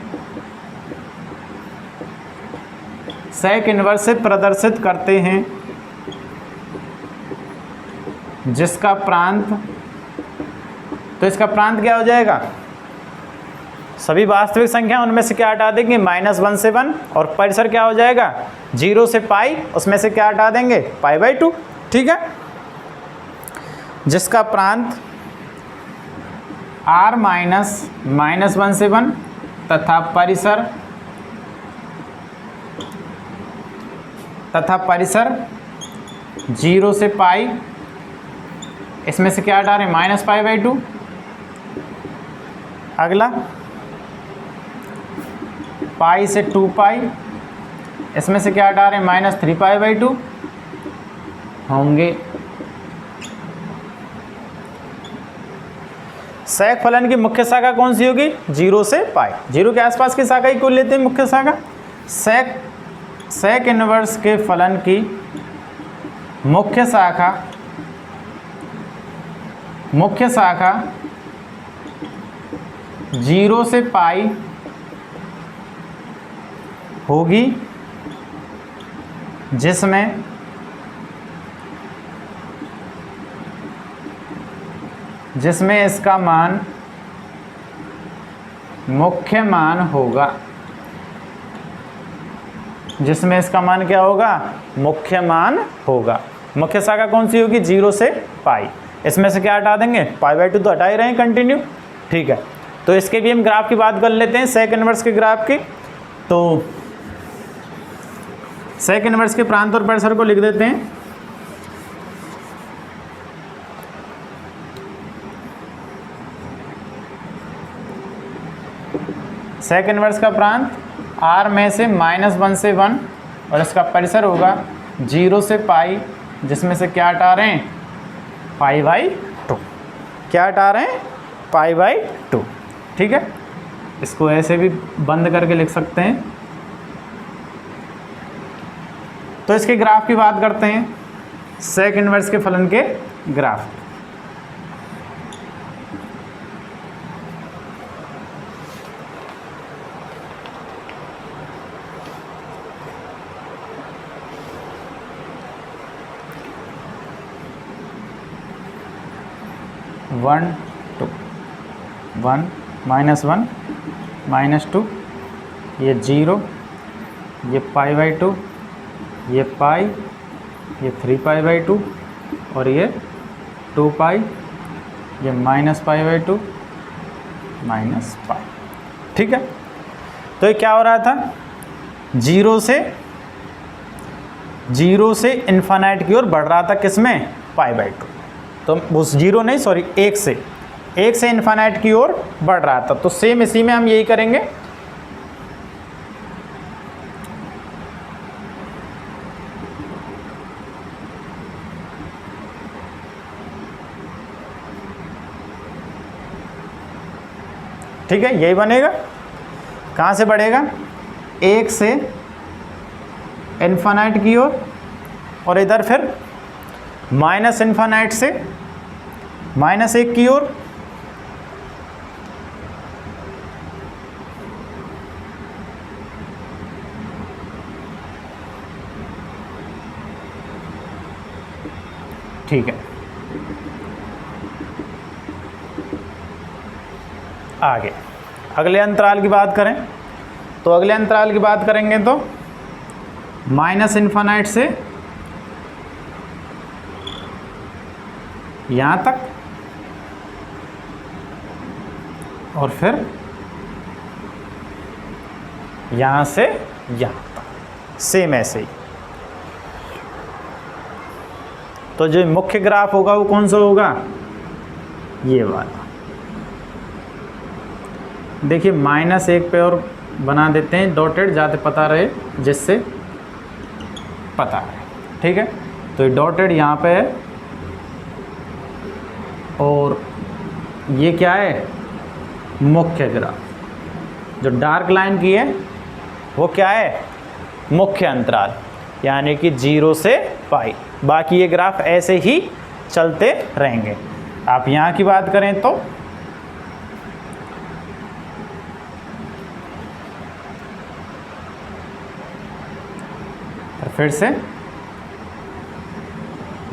सेक इनवर्स से प्रदर्शित करते हैं, जिसका प्रांत, तो इसका प्रांत क्या हो जाएगा, सभी वास्तविक संख्या उनमें से क्या हटा देंगे, -1 से 1, और परिसर क्या हो जाएगा 0 से π, उसमें से क्या हटा देंगे, π/2। ठीक है, जिसका प्रांत r -1 से 1 तथा परिसर 0 से π, इसमें से क्या हटा रहे हैं, -π/2। अगला पाई से 2π, इसमें से क्या हटा रहे हैं, -3π/2 होंगे। सेक फलन की मुख्य शाखा कौन सी होगी, 0 से π, 0 के आसपास की शाखा ही को लेते हैं मुख्य शाखा। सेक इनवर्स के फलन की मुख्य शाखा 0 से π होगी, जिसमें इसका मान मुख्य मान होगा, जिसमें इसका मान क्या होगा, मुख्य मान होगा। मुख्य शाखा कौन सी होगी, 0 से π, इसमें से क्या हटा देंगे, π/2 तो हटा ही रहे हैं कंटिन्यू। ठीक है, तो इसके भी हम ग्राफ की बात कर लेते हैं, सेक इनवर्स के ग्राफ की। तो सेक इनवर्स के प्रांत और परिसर को लिख देते हैं। सेक इनवर्स का प्रांत r में से -1 से 1 और इसका परिसर होगा 0 से पाई, जिसमें से क्या हटा रहे हैं, π/2। क्या हटा रहे हैं, π/2। ठीक है, इसको ऐसे भी बंद करके लिख सकते हैं। तो इसके ग्राफ की बात करते हैं, सेक इनवर्स के फलन के ग्राफ। वन टू 1 -1 -2, ये 0, ये π/2, ये पाई, ये 3π/2 और ये 2π, ये -π/2 -π। ठीक है, तो ये क्या हो रहा था, 0 से इन्फानाइट की ओर बढ़ रहा था, किसमें, π/2। तो उस 0 नहीं, सॉरी 1 से इन्फानाइट की ओर बढ़ रहा था। तो सेम इसी में हम यही करेंगे। ठीक है, यही बनेगा। कहाँ से बढ़ेगा, 1 से इन्फानाइट की ओर और इधर फिर माइनस इन्फानाइट से -1 की ओर। ठीक है, आगे अगले अंतराल की बात करें तो अगले अंतराल की बात करेंगे तो माइनस इन्फानाइट से यहाँ तक और फिर यहाँ से यहाँ तक, सेम ऐसे ही। तो जो मुख्य ग्राफ होगा वो कौन सा होगा, ये वाला। देखिए -1 पे और बना देते हैं डॉटेड, ज़्यादा पता रहे, जिससे पता रहे। ठीक है, तो ये डॉटेड यहाँ पे है और ये क्या है, मुख्य ग्राफ। जो डार्क लाइन की है वो क्या है, मुख्य अंतराल, यानी कि 0 से पाई। बाकी ये ग्राफ ऐसे ही चलते रहेंगे। आप यहाँ की बात करें तो फिर से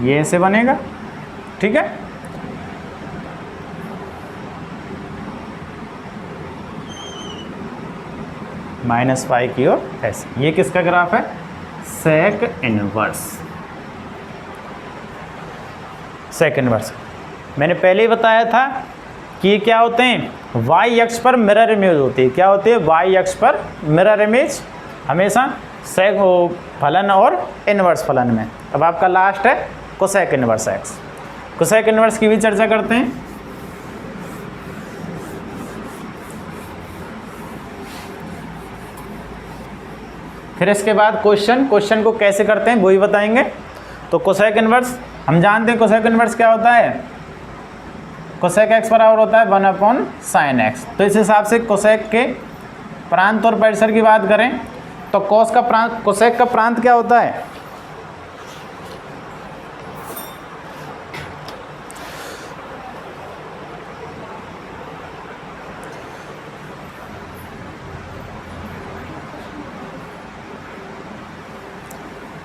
ये ऐसे बनेगा। ठीक है, -π की ओर ऐसे। ये किसका ग्राफ है, सेक इनवर्स। सेक इनवर्स मैंने पहले ही बताया था कि ये क्या होते हैं, y अक्ष पर मिरर इमेज होती है। क्या होती है, y अक्ष पर मिरर इमेज हमेशा सेक फलन और इनवर्स फलन में। अब आपका लास्ट है cosec inverse x। Cosec inverse की भी चर्चा करते हैं। फिर इसके बाद क्वेश्चन को कैसे करते हैं वो ही बताएंगे। तो कोसेक इनवर्स हम जानते हैं, कोसेक इनवर्स क्या होता है, कोसेक x बराबर होता है 1/sin x। तो इस हिसाब से कोसेक के प्रांत और परिसर की बात करें तो कोस का प्रांत, कोसेक का प्रांत क्या होता है,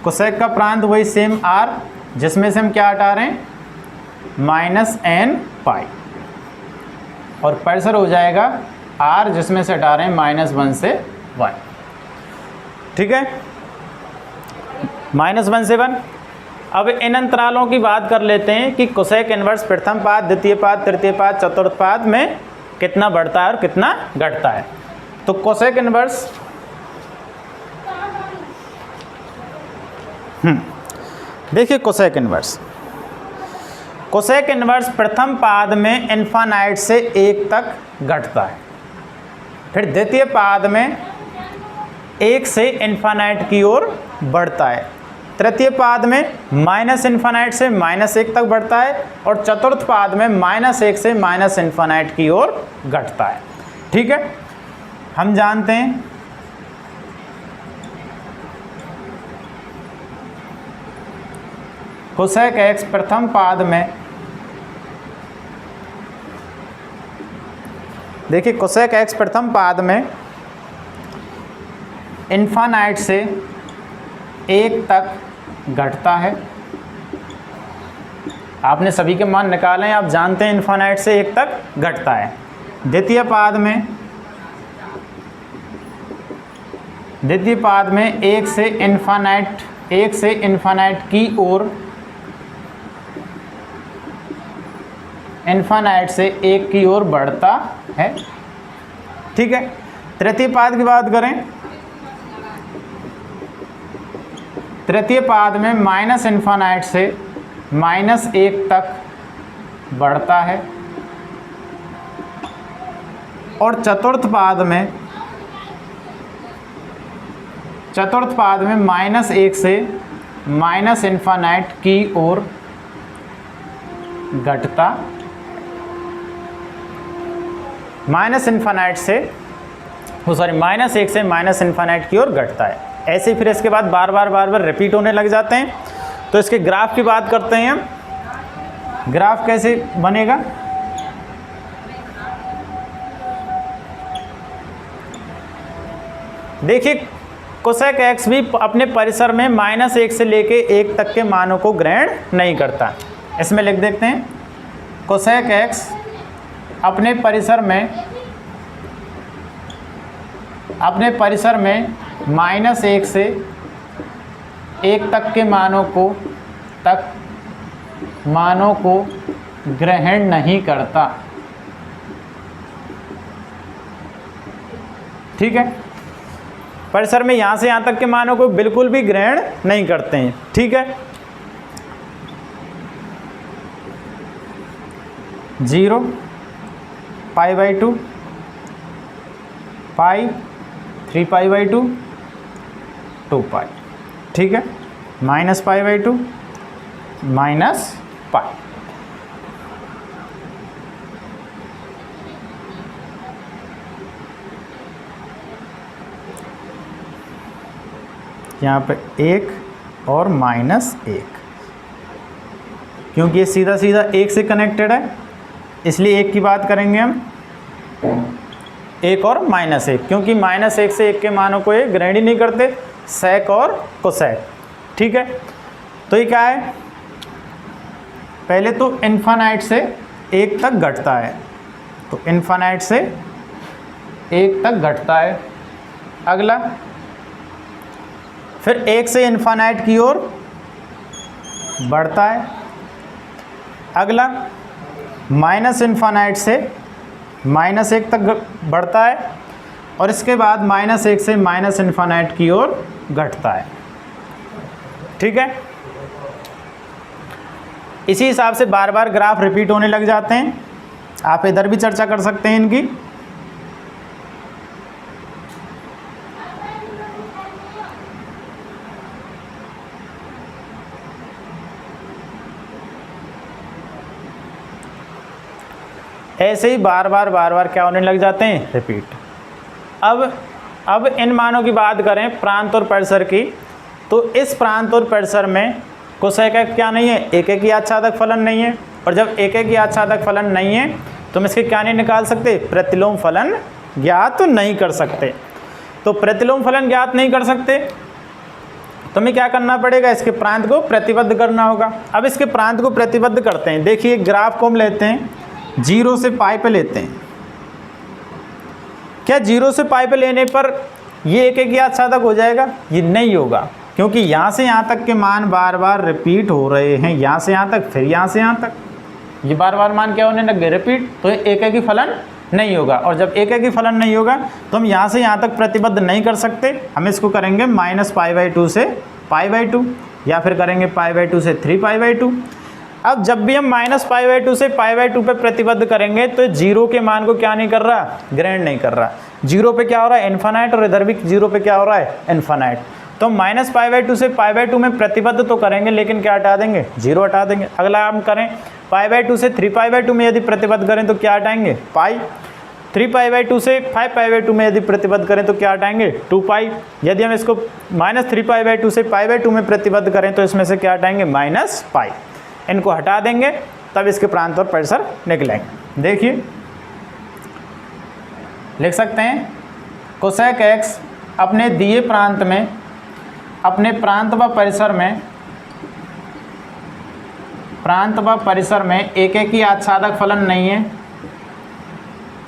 कोसेक का प्रांत वही सेम r, जिसमें से हम क्या हटा रहे हैं, -nπ, और परिसर हो जाएगा r, जिसमें से हटा रहे हैं -1 से 1। ठीक है, -1 से 1। अब इन अंतरालों की बात कर लेते हैं कि कोसेक इनवर्स प्रथम पाद, द्वितीय पाद, तृतीय पाद, चतुर्थ पाद में कितना बढ़ता है और कितना घटता है। तो कोसेक इनवर्स देखिए, कोसेक इनवर्स प्रथम पाद में इन्फानाइट से 1 तक घटता है। फिर द्वितीय पाद में 1 से इन्फानाइट की ओर बढ़ता है, तृतीय पाद में माइनस इन्फानाइट से -1 तक बढ़ता है, और चतुर्थ पाद में -1 से माइनस इन्फानाइट की ओर घटता है। ठीक है, हम जानते हैं कोसेक x प्रथम पाद में, देखिए कोसेक x प्रथम पाद में इन्फानाइट से 1 तक घटता है। आपने सभी के मान निकाले हैं, आप जानते हैं इन्फानाइट से 1 तक घटता है। द्वितीय पाद में 1 से इन्फानाइट की ओर, इन्फानाइट से 1 की ओर बढ़ता है। ठीक है, तृतीय पाद की बात करें, तृतीय पाद में माइनस इन्फानाइट से -1 तक बढ़ता है, और चतुर्थ पाद में -1 से माइनस इन्फानाइट की ओर घटता, -1 से माइनस इन्फानाइट की ओर घटता है। ऐसे ही फिर इसके बाद बार बार रिपीट होने लग जाते हैं। तो इसके ग्राफ की बात करते हैं हम। ग्राफ कैसे बनेगा, देखिए कोसेक x भी अपने परिसर में -1 से लेके 1 तक के मानों को ग्रहण नहीं करता। इसमें लिख देते हैं कोसेक x अपने परिसर में -1 से 1 तक के मानों को ग्रहण नहीं करता। ठीक है, परिसर में यहाँ से यहाँ तक के मानों को बिल्कुल भी ग्रहण नहीं करते हैं। ठीक है, 0, π/2, पाई, 3π/2, 2π। ठीक है, -π/2, -π। यहाँ पे 1 और -1, क्योंकि ये सीधा सीधा 1 से कनेक्टेड है, इसलिए 1 की बात करेंगे हम। 1 और -1, क्योंकि -1 से 1 के मानों को ये ग्रहण ही नहीं करते, सेक और कोसेक। ठीक है, तो ये क्या है, पहले तो इन्फानाइट से 1 तक घटता है, तो इन्फानाइट से 1 तक घटता है। अगला फिर 1 से इन्फानाइट की ओर बढ़ता है। अगला माइनस इन्फानाइट से -1 तक बढ़ता है, और इसके बाद -1 से माइनस इन्फानाइट की ओर घटता है। ठीक है, इसी हिसाब से बार बार ग्राफ रिपीट होने लग जाते हैं। आप इधर भी चर्चा कर सकते हैं इनकी। ऐसे ही बार बार क्या होने लग जाते हैं, रिपीट। अब इन मानों की बात करें प्रांत और परिसर की, तो इस प्रांत और परिसर में कोसेक क्या नहीं है, एक आच्छादक फलन नहीं है। और जब एक आच्छादक फलन नहीं है तो हम इसके क्या नहीं निकाल सकते, प्रतिलोम फलन ज्ञात नहीं कर सकते। तो प्रतिलोम फलन ज्ञात नहीं कर सकते तो हमें क्या करना पड़ेगा, इसके प्रांत को प्रतिबद्ध करना होगा। अब इसके प्रांत को प्रतिबद्ध करते हैं। देखिए ग्राफ को हम लेते हैं 0 से पाई पे लेते हैं। क्या 0 से पाई पे लेने पर ये एक आच्छादक हो जाएगा? ये नहीं होगा, क्योंकि यहाँ से यहाँ तक के मान बार बार रिपीट हो रहे हैं। यहाँ से यहाँ तक, फिर यहाँ से यहाँ तक, ये बार बार मान क्या होने लगे, रिपीट। तो एक ही फलन नहीं होगा, और जब एक ही फलन नहीं होगा तो हम यहाँ से यहाँ तक प्रतिबद्ध नहीं कर सकते। हम इसको करेंगे -π/2 से π/2, या फिर करेंगे π/2 से 3π/2। अब जब भी हम -π/2 से π/2 पे प्रतिबद्ध करेंगे तो 0 के मान को क्या नहीं कर रहा, ग्रहण नहीं कर रहा। जीरो पे क्या हो रहा है, इन्फानाइट, और इधर भी जीरो पे क्या हो रहा है, इन्फानाइट। तो -π/2 से π/2 में प्रतिबद्ध तो करेंगे, लेकिन क्या हटा देंगे, जीरो हटा देंगे। अगला हम करें π/2 से 3π/2 में यदि प्रतिबद्ध करें तो क्या हटाएंगे, पाई। 3π/2 से 5π/2 में यदि प्रतिबद्ध करें तो क्या हटाएंगे, 2π। यदि हम इसको -3π/2 से π/2 में प्रतिबद्ध करें तो इसमें से क्या हटाएंगे, -π। इनको हटा देंगे तब इसके प्रांत और परिसर निकलेंगे। देखिए लिख सकते हैं कोसेक एक्स अपने दिए प्रांत में, अपने प्रांत व परिसर में, प्रांत व परिसर में एक एक ही आच्छादक फलन नहीं है,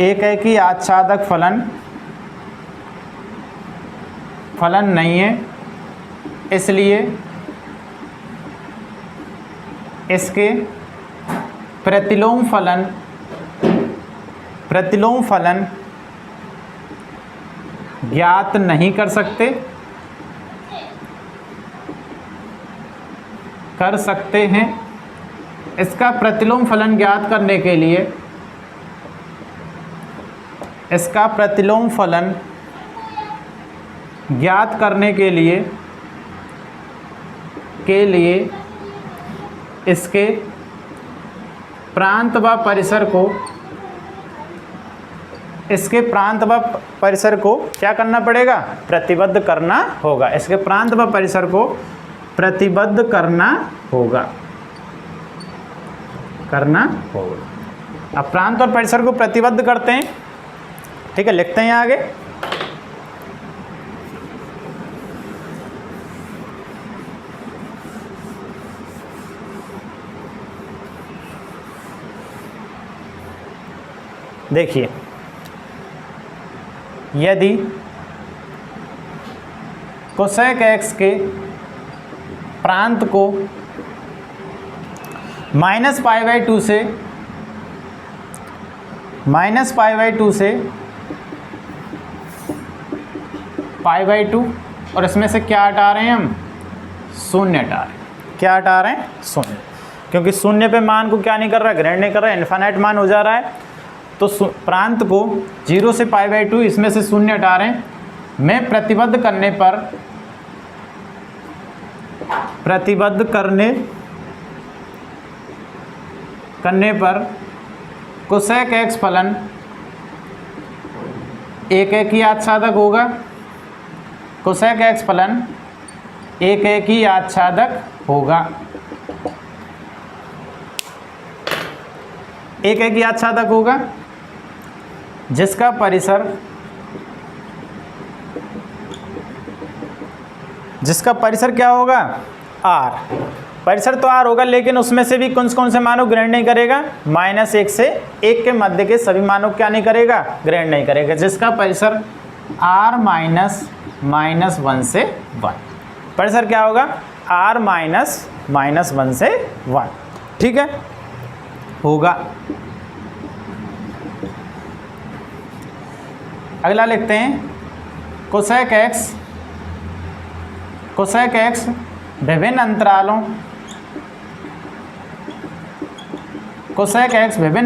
एक एक ही आच्छादक फलन नहीं है, इसलिए इसके प्रतिलोम फलन ज्ञात नहीं कर सकते हैं। इसका प्रतिलोम फलन ज्ञात करने के लिए, इसका प्रतिलोम फलन ज्ञात करने के लिए इसके प्रांत व परिसर को, इसके प्रांत व परिसर को क्या करना पड़ेगा, प्रतिबद्ध करना होगा। इसके प्रांत व परिसर को प्रतिबद्ध करना होगा। अब प्रांत और परिसर को प्रतिबद्ध करते हैं, ठीक है, लिखते हैं आगे। देखिए यदि कोसेक एक्स के प्रांत को -π/2 से π/2 और इसमें से क्या हटा रहे हैं हम, शून्य हटा रहे हैं। क्या हटा रहे हैं, शून्य, क्योंकि शून्य पे मान को क्या नहीं कर रहा है, ग्रहण नहीं कर रहा है, इन्फानाइट मान हो जा रहा है। तो प्रांत को 0 से π/2 इसमें से शून्य हटा रहे हैं। मैं प्रतिबद्ध करने पर कोसेक एक्स फलन एक एक ही आच्छादक होगा। कोसेक एक्स फलन एक एक ही आच्छादक होगा। एक एक ही आच्छादक होगा जिसका परिसर क्या होगा, R। परिसर तो R होगा, लेकिन उसमें से भी कौन से मानों ग्रहण नहीं करेगा, -1 से 1 के मध्य के सभी मानों क्या नहीं करेगा, ग्रहण नहीं करेगा। जिसका परिसर R -1 से 1, परिसर क्या होगा, R -1 से 1, ठीक है, होगा। अगला लिखते हैं कोसेक एक्स विभिन्न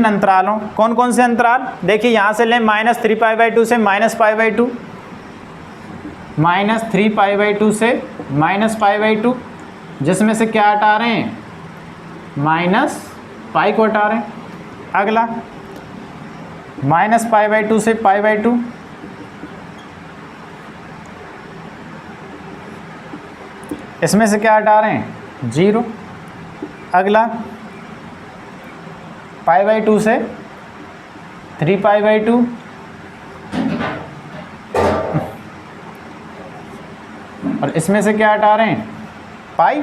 अंतरालों, कौन कौन से अंतराल, देखिए यहाँ से लें -3π/2 से -π/2, -3π/2 से -π/2, जिसमें से क्या हटा रहे हैं, -π को हटा रहे हैं। अगला -π/2 से π/2, इसमें से क्या हटा रहे हैं, 0। अगला π/2 से 3π/2, और इसमें से क्या हटा रहे हैं, पाई।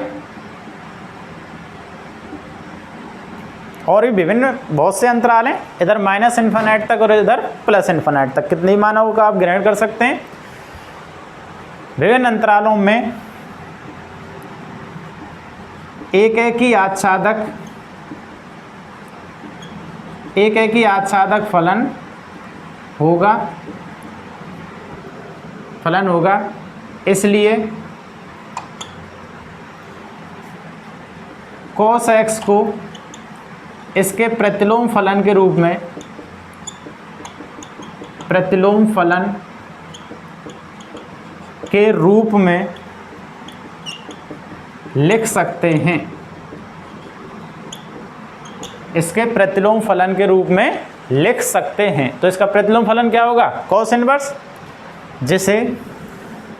और भी विभिन्न बहुत से अंतराल हैं, इधर -∞ तक और इधर +∞ तक, कितनी मानों का आप ग्रहण कर सकते हैं। विभिन्न अंतरालों में एक एक ही आच्छादक फलन होगा, इसलिए cos x को इसके प्रतिलोम फलन के रूप में प्रतिलोम फलन के रूप में लिख सकते हैं। इसके प्रतिलोम फलन के रूप में लिख सकते हैं। तो इसका प्रतिलोम फलन क्या होगा? कॉस इनवर्स, जिसे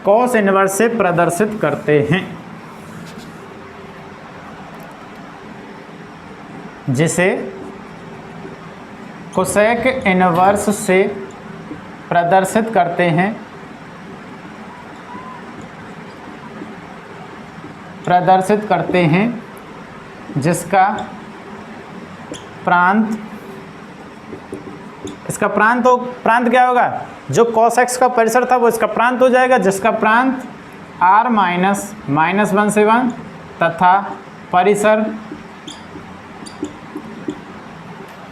कॉस इनवर्स से प्रदर्शित करते हैं, जिसे कोसेक इनवर्स से प्रदर्शित करते हैं, जिसका प्रांत, इसका प्रांत क्या होगा? जो cos x का परिसर था वो इसका प्रांत हो जाएगा, जिसका प्रांत r -1 से 1 तथा परिसर,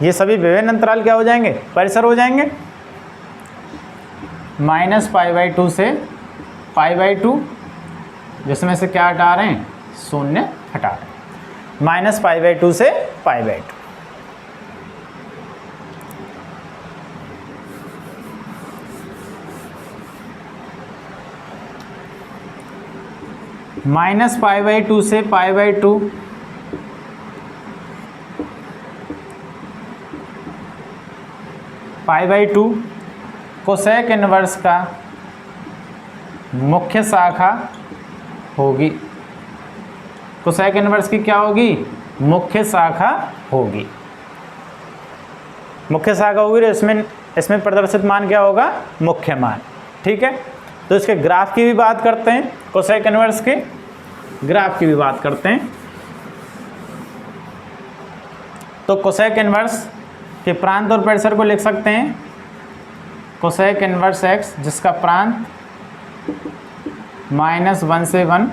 ये सभी विभिन्न अंतराल क्या हो जाएंगे? परिसर हो जाएंगे। -π/2 से π/2, जिसमें से क्या हटा रहे हैं? 0 हटा रहे हैं। -π/2 से π/2। -π/2 से π/2 π/2 कोसेक इनवर्स का मुख्य शाखा होगी। कोसेक इनवर्स की क्या होगी? मुख्य शाखा होगी। मुख्य शाखा होगी तो इसमें प्रदर्शित मान क्या होगा? मुख्य मान। ठीक है, तो इसके ग्राफ की भी बात करते हैं। कोसेक इनवर्स के ग्राफ की भी बात करते हैं। तो कोसेक इनवर्स के प्रांत और परिसर को लिख सकते हैं। कोसेक इनवर्स x, जिसका प्रांत -1 से 1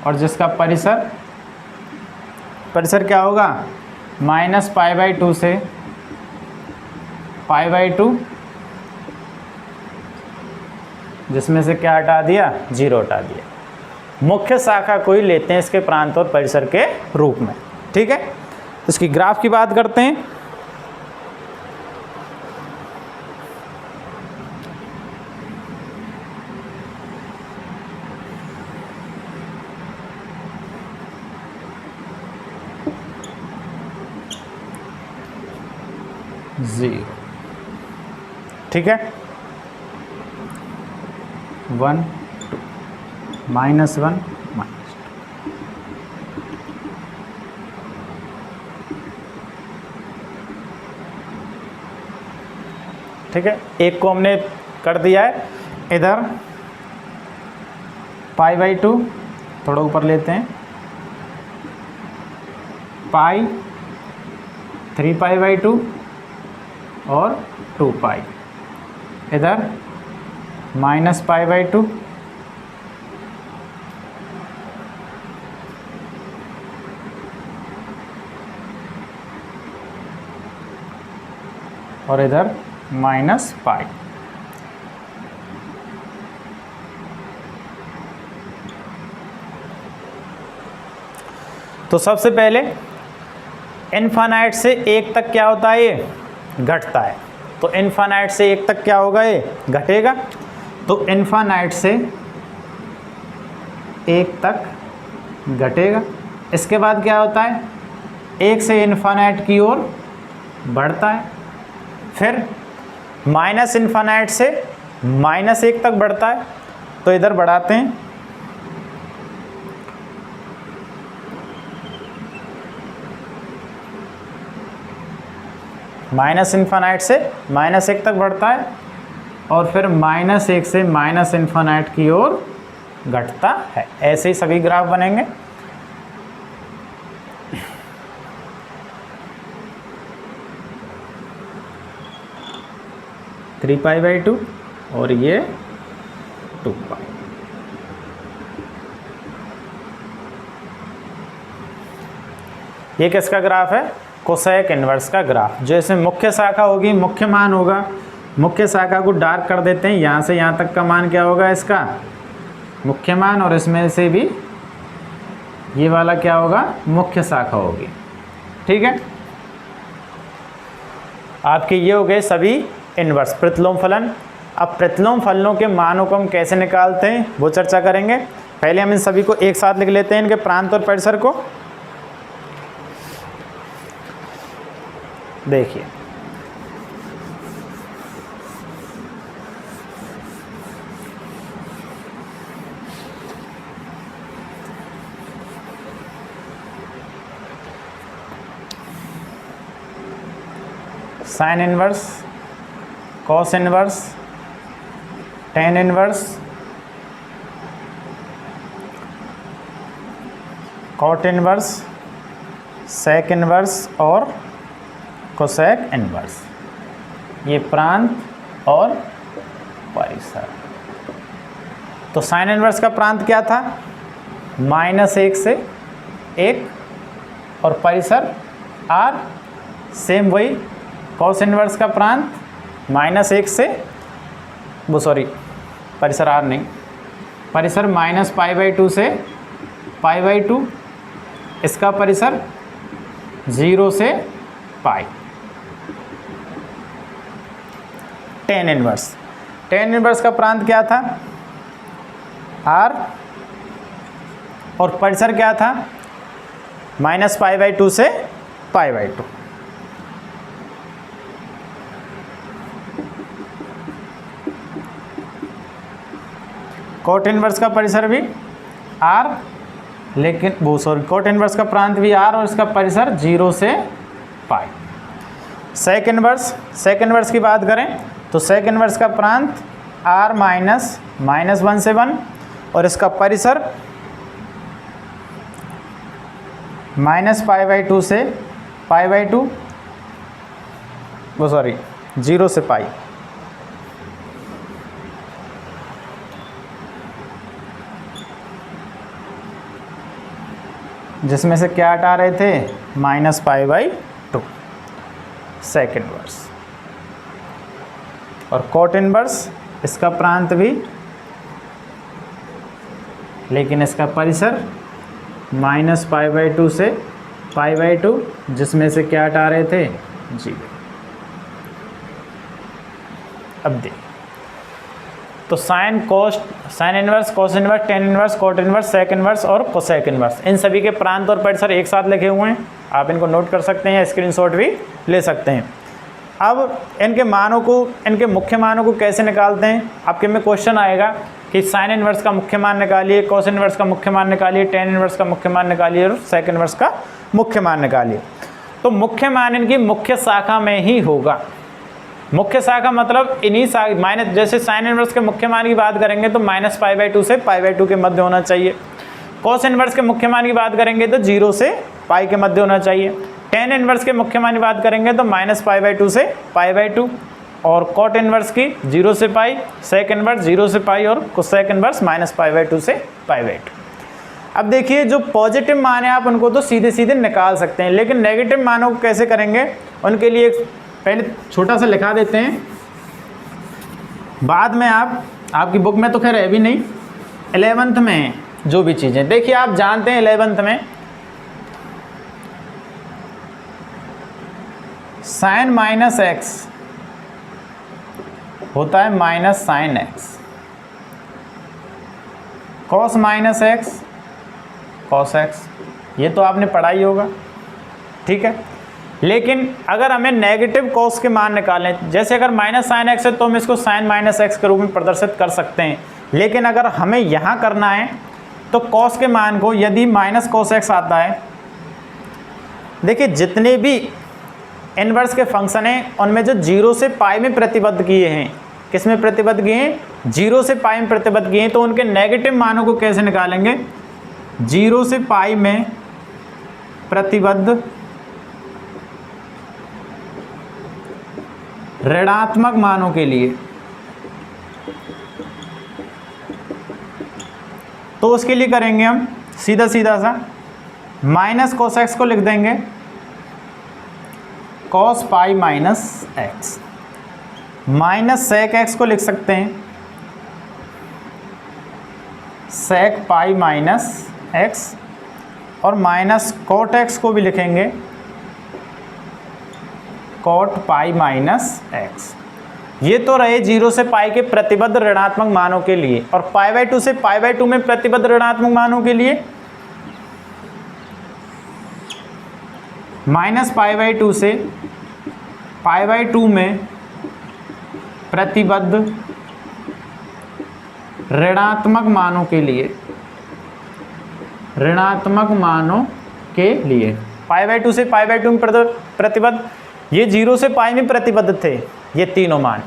और जिसका परिसर क्या होगा? -π/2 से π/2, जिसमें से क्या हटा दिया? 0 हटा दिया। मुख्य शाखा को ही लेते हैं इसके प्रांत और परिसर के रूप में। ठीक है, इसकी ग्राफ की बात करते हैं। जीरो, ठीक है, 1 2 -1 -2। ठीक है, एक को हमने कर दिया है इधर π/2, थोड़ा ऊपर लेते हैं, पाई 3π/2 और 2π, इधर -π/2 और इधर -π। तो सबसे पहले इनफाइनाइट से 1 तक क्या होता है? ये घटता है। तो इनफाइनाइट से 1 तक क्या होगा? ये घटेगा। तो इनफाइनाइट से 1 तक घटेगा। इसके बाद क्या होता है? 1 से इनफाइनाइट की ओर बढ़ता है, फिर माइनस इनफाइनाइट से -1 तक बढ़ता है। तो इधर बढ़ाते हैं, माइनस इनफाइनाइट से -1 तक बढ़ता है और फिर -1 से माइनस इनफाइनाइट की ओर घटता है। ऐसे ही सभी ग्राफ बनेंगे। थ्री π/2 और ये 2π। ये किसका ग्राफ है? कोसेक इनवर्स का ग्राफ। जो इसमें मुख्य शाखा होगी, मुख्य मान होगा, मुख्य शाखा को डार्क कर देते हैं। यहाँ से यहाँ तक का मान क्या होगा? इसका मुख्य मान, और इसमें से भी ये वाला क्या होगा? मुख्य शाखा होगी। ठीक है, आपके ये हो गए सभी इन्वर्स प्रतिलोम फलन। अब प्रतिलोम फलनों के मानों को हम कैसे निकालते हैं वो चर्चा करेंगे। पहले हम इन सभी को एक साथ लिख लेते हैं, इनके प्रांत और परिसर को। देखिए sine inverse, cos inverse, tan inverse, cot inverse, sec inverse और कोसेक इनवर्स, ये प्रांत और परिसर। तो साइन इनवर्स का प्रांत क्या था? -1 से 1 और परिसर r। सेम वही कॉस इनवर्स का प्रांत -1 से परिसर r नहीं, परिसर -π/2 से π/2, इसका परिसर 0 से π। टेन इनवर्स का प्रांत क्या था? r और परिसर क्या था? -π/2 से π/2। कॉट इनवर्स का परिसर भी r, लेकिन कॉट इनवर्स का प्रांत भी r और इसका परिसर 0 से π। सेक इनवर्स की बात करें तो सेक इनवर्स का प्रांत r -1 से 1 और इसका परिसर -π/2 से π/2 0 से π। जिसमें से क्या हटा रहे थे? -π/2 सेक इनवर्स। और कॉट इनवर्स, इसका प्रांत भी, लेकिन इसका परिसर -π/2 से π/2, जिसमें से क्या हटा रहे थे? 0। अब देख, तो sine inverse, cos inverse, tan inverse, cot inverse, sec inverse और कोसेक इनवर्स, इन सभी के प्रांत और परिसर एक साथ लिखे हुए हैं। आप इनको नोट कर सकते हैं या स्क्रीनशॉट भी ले सकते हैं। अब इनके मुख्य मानों को कैसे निकालते हैं? आपके में क्वेश्चन आएगा कि साइन इनवर्स का मुख्य मान निकालिए, कॉस इनवर्स का मुख्य मान निकालिए, टेन इनवर्स का मुख्य मान निकालिए और सेक इनवर्स का मुख्य मान निकालिए। तो मुख्य मान इनकी मुख्य शाखा में ही होगा। मुख्य शाखा मतलब इन्हीं जैसे साइन इनवर्स के मुख्य मान की बात करेंगे तो -π/2 से π/2 के मध्य होना चाहिए। कॉस इनवर्स के मुख्य मान की बात करेंगे तो 0 से π के मध्य होना चाहिए। टेन इनवर्स के मुख्य मान की बात करेंगे तो -π/2 से π/2 और कॉट इनवर्स की 0 से π, सेक इनवर्स 0 से π और कोसेक इनवर्स -π/2 से π/2। अब देखिए, जो पॉजिटिव मान है आप उनको तो सीधे सीधे निकाल सकते हैं, लेकिन नेगेटिव मानों को कैसे करेंगे उनके लिए पहले छोटा सा लिखा देते हैं, बाद में आपकी बुक में तो खैर है भी नहीं, 11th में जो भी चीज़ें। देखिए, आप जानते हैं 11th में साइन -x होता है -sin x, cos -x cos x, ये तो आपने पढ़ा ही होगा, ठीक है। लेकिन अगर हमें नेगेटिव कॉस के मान निकालें, जैसे अगर -sin x है तो हम इसको sin -x के रूप में प्रदर्शित कर सकते हैं, लेकिन अगर हमें यहाँ करना है तो कॉस के मान को, यदि -cos x आता है, देखिए जितने भी इनवर्स के फंक्शन हैं उनमें जो 0 से π में प्रतिबद्ध किए हैं, किस में प्रतिबद्ध किए हैं? 0 से π में प्रतिबद्ध किए हैं, तो उनके नेगेटिव मानों को कैसे निकालेंगे? 0 से π में प्रतिबद्ध ऋणात्मक मानों के लिए, तो उसके लिए करेंगे हम सीधा सा -cos x को लिख देंगे cos π -x, -sec x को लिख सकते हैं sec π -x, और -cot x को भी लिखेंगे कॉट पाई माइनस एक्स। ये तो रहे 0 से पाई के प्रतिबद्ध ऋणात्मक मानों के लिए, और पाई बाई 2 से पाई बाई 2 में प्रतिबद्ध ऋणात्मक मानों के लिए माइनस पाई बाई 2 से पाई बाई 2 में प्रतिबद्ध ऋणात्मक मानों के लिए, ऋणात्मक मानों के लिए पाई बाई 2 से पाई बाई 2 में प्रतिबद्ध, ये 0 से पाई में प्रतिबद्ध थे ये तीनों मान।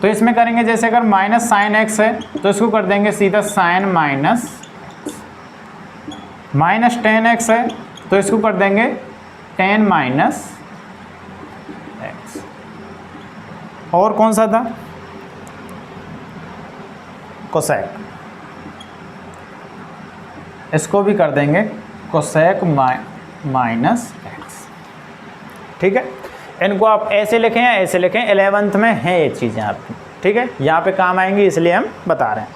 तो इसमें करेंगे जैसे अगर माइनस साइन एक्स है तो इसको कर देंगे सीधा sine minus, minus tan x है तो इसको कर देंगे टेन माइनस एक्स। और कौन सा था? कोसेक, इसको भी कर देंगे कोसेक माइनस एक्स। ठीक है, इनको आप ऐसे लिखें या ऐसे लिखें, 11th में हैं ये चीज़ें आपकी। ठीक है, यहाँ पे काम आएंगी इसलिए हम बता रहे हैं।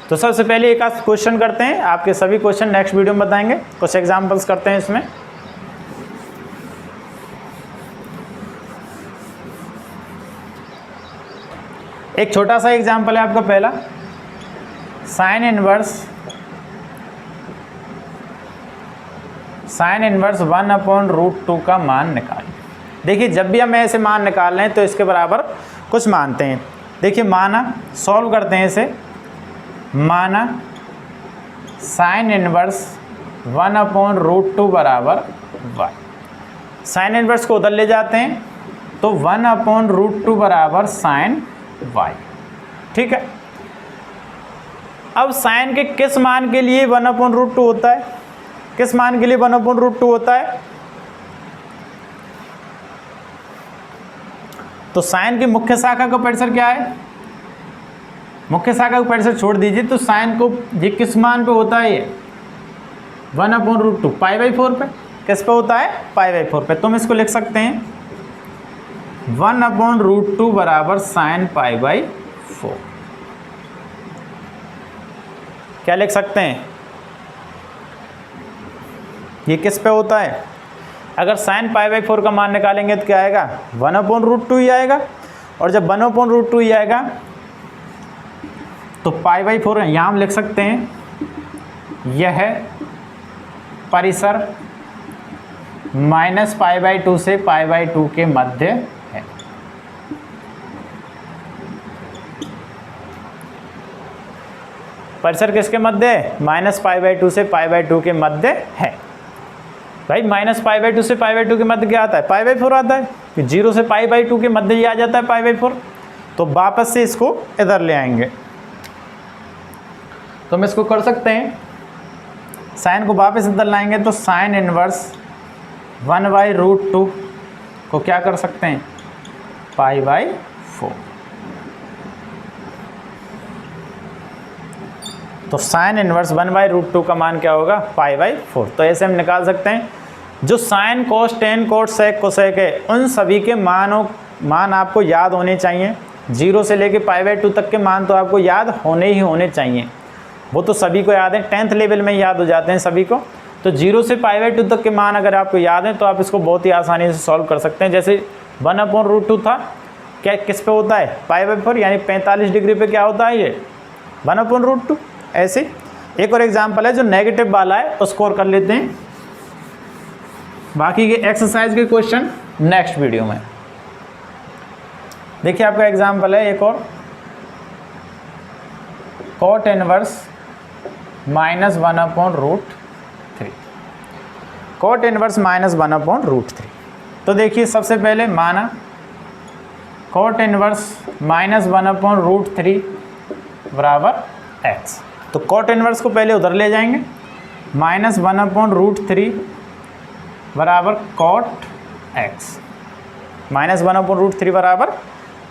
तो सबसे पहले एक आध क्वेश्चन करते हैं, आपके सभी क्वेश्चन नेक्स्ट वीडियो में बताएंगे। कुछ एग्जांपल्स करते हैं इसमें। एक छोटा सा एग्जांपल है आपका पहला, साइन इनवर्स 1/√2 का मान निकालें। देखिए जब भी हम ऐसे मान निकाल रहे हैं तो इसके बराबर कुछ मानते हैं। देखिए माना, सॉल्व करते हैं इसे, माना साइन इनवर्स 1/√2 बराबर y। साइन इनवर्स को उधर ले जाते हैं तो 1/√2 बराबर साइन y। ठीक है, अब साइन के किस मान के लिए 1/√2 होता है? किस मान के लिए 1/√2 होता है? तो साइन की मुख्य शाखा का परिसर क्या है? मुख्य शाखा का परिसर छोड़ दीजिए, तो साइन को ये किस मान पे होता है? ये 1/√2 पाई बाई 4 पे। किस पे होता है? पाई बाई 4 पे। तो हम इसको लिख सकते हैं 1/√2 बराबर साइन पाई बाई 4। क्या लिख सकते हैं? ये किस पे होता है? अगर साइन पाई बाई 4 का मान निकालेंगे तो क्या आएगा? 1/√2 ही आएगा। और जब 1/√2 ही आएगा तो पाई बाई 4 यहाँ हम लिख सकते हैं यह परिसर माइनस पाई बाई 2 से पाई बाई 2 के मध्य है। परिसर किसके मध्य है? माइनस पाई बाई 2 से पाई बाई 2 के मध्य है। भाई माइनस पाई बाई 2 से पाई बाई 2 के मध्य क्या आता है? पाई बाई 4 आता है। 0 से पाई बाई 2 के मध्य ही आ जाता है पाई बाई 4। तो वापस से इसको इधर ले आएंगे तो हम इसको कर सकते हैं, साइन को वापस इधर लाएंगे तो साइन इनवर्स 1/√2 को क्या कर सकते हैं? Pi by 4। तो साइन इनवर्स 1/√2 का मान क्या होगा? Pi by 4। तो ऐसे हम निकाल सकते हैं जो sine cos tan cot sec cosec है उन सभी के मान आपको याद होने चाहिए। 0 से लेके पाई बाई 2 तक के मान तो आपको याद होने ही होने चाहिए। वो तो सभी को याद है, 10th लेवल में याद हो जाते हैं सभी को। तो 0 से पाई बाई 2 तक के मान अगर आपको याद है तो आप इसको बहुत ही आसानी से सॉल्व कर सकते हैं। जैसे 1/√2 था, क्या किस पे होता है? पाई बाई 4, यानी 45 डिग्री पे क्या होता है? ये 1/√2। ऐसे एक और एग्जाम्पल है जो नेगेटिव वाला है, उसको और कर लेते हैं। बाकी के एक्सरसाइज के क्वेश्चन नेक्स्ट वीडियो में। देखिए आपका एग्जाम्पल है एक और, कॉट इनवर्स -1/√3। Cot inverse -1/√3। तो देखिए सबसे पहले माना कॉट इनवर्स -1/√3 बराबर x। तो कॉट इनवर्स को पहले उधर ले जाएंगे, -1/√3 बराबर कॉट x, -1/√3 बराबर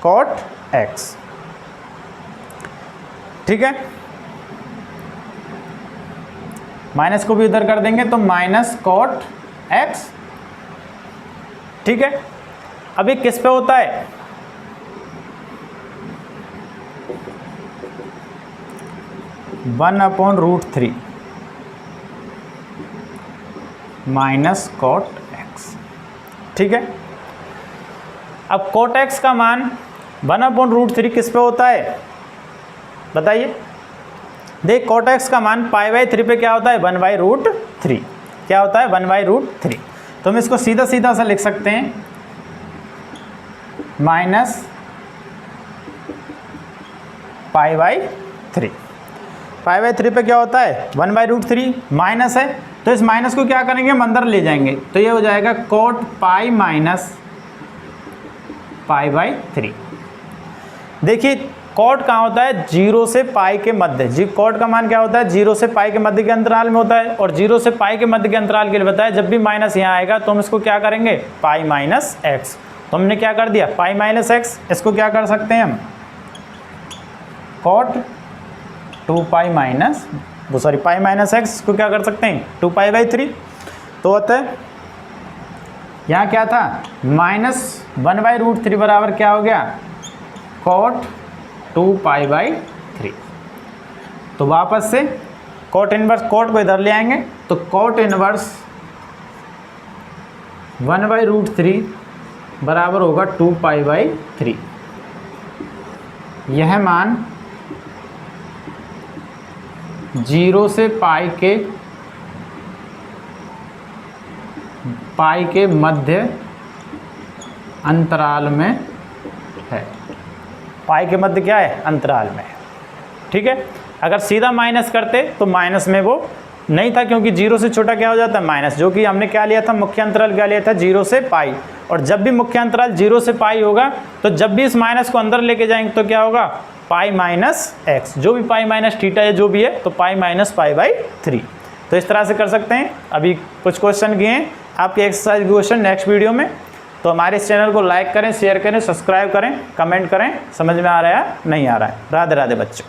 कॉट x। ठीक है, माइनस को भी उधर कर देंगे तो माइनस कॉट x। ठीक है, अभी किस पे होता है? (1/√3 माइनस कॉट x। ठीक है, अब cot x का मान 1/√3 किस पे होता है बताइए। देख cot x का मान π/3 पे क्या होता है 1/√3, क्या होता है 1/√3। तो हम इसको सीधा सीधा सा लिख सकते हैं माइनस π/3। π/3 पे क्या होता है 1/√3, माइनस है तो इस माइनस को क्या करेंगे हम अंदर ले जाएंगे, तो ये हो जाएगा cot π माइनस π/3। देखिए cot कहाँ होता है 0 से पाई के मध्य, जी cot का मान क्या होता है 0 से पाई के मध्य के अंतराल में होता है, और 0 से पाई के मध्य के अंतराल के लिए बताया जब भी माइनस यहाँ आएगा तो हम इसको क्या करेंगे पाई माइनस एक्स। तो हमने क्या कर दिया पाई माइनस एक्स, इसको क्या कर सकते हैं हम cot 2π minus pi minus x को क्या कर सकते हैं 2π/3। तो होता है यहाँ क्या था -1/√3 बराबर क्या हो गया cot 2π/3। तो वापस से cot इनवर्स cot को इधर ले आएंगे तो cot इनवर्स 1/√3 बराबर होगा 2π/3। यह मान 0 से पाई के मध्य अंतराल में है, पाई के मध्य क्या है अंतराल में, ठीक है। अगर सीधा माइनस करते तो माइनस में वो नहीं था क्योंकि 0 से छोटा क्या हो जाता है माइनस, जो कि हमने क्या लिया था मुख्य अंतराल क्या लिया था 0 से पाई, और जब भी मुख्य अंतराल 0 से पाई होगा तो जब भी इस माइनस को अंदर लेके जाएंगे तो क्या होगा पाई माइनस एक्स, जो भी पाई माइनस थीटा है जो भी है तो पाई माइनस π/3। तो इस तरह से कर सकते हैं। अभी कुछ क्वेश्चन किए हैं आपके एक्सरसाइज क्वेश्चन नेक्स्ट वीडियो में, तो हमारे इस चैनल को लाइक करें, शेयर करें, सब्सक्राइब करें, कमेंट करें, समझ में आ रहा है नहीं आ रहा है। राधे राधे बच्चों।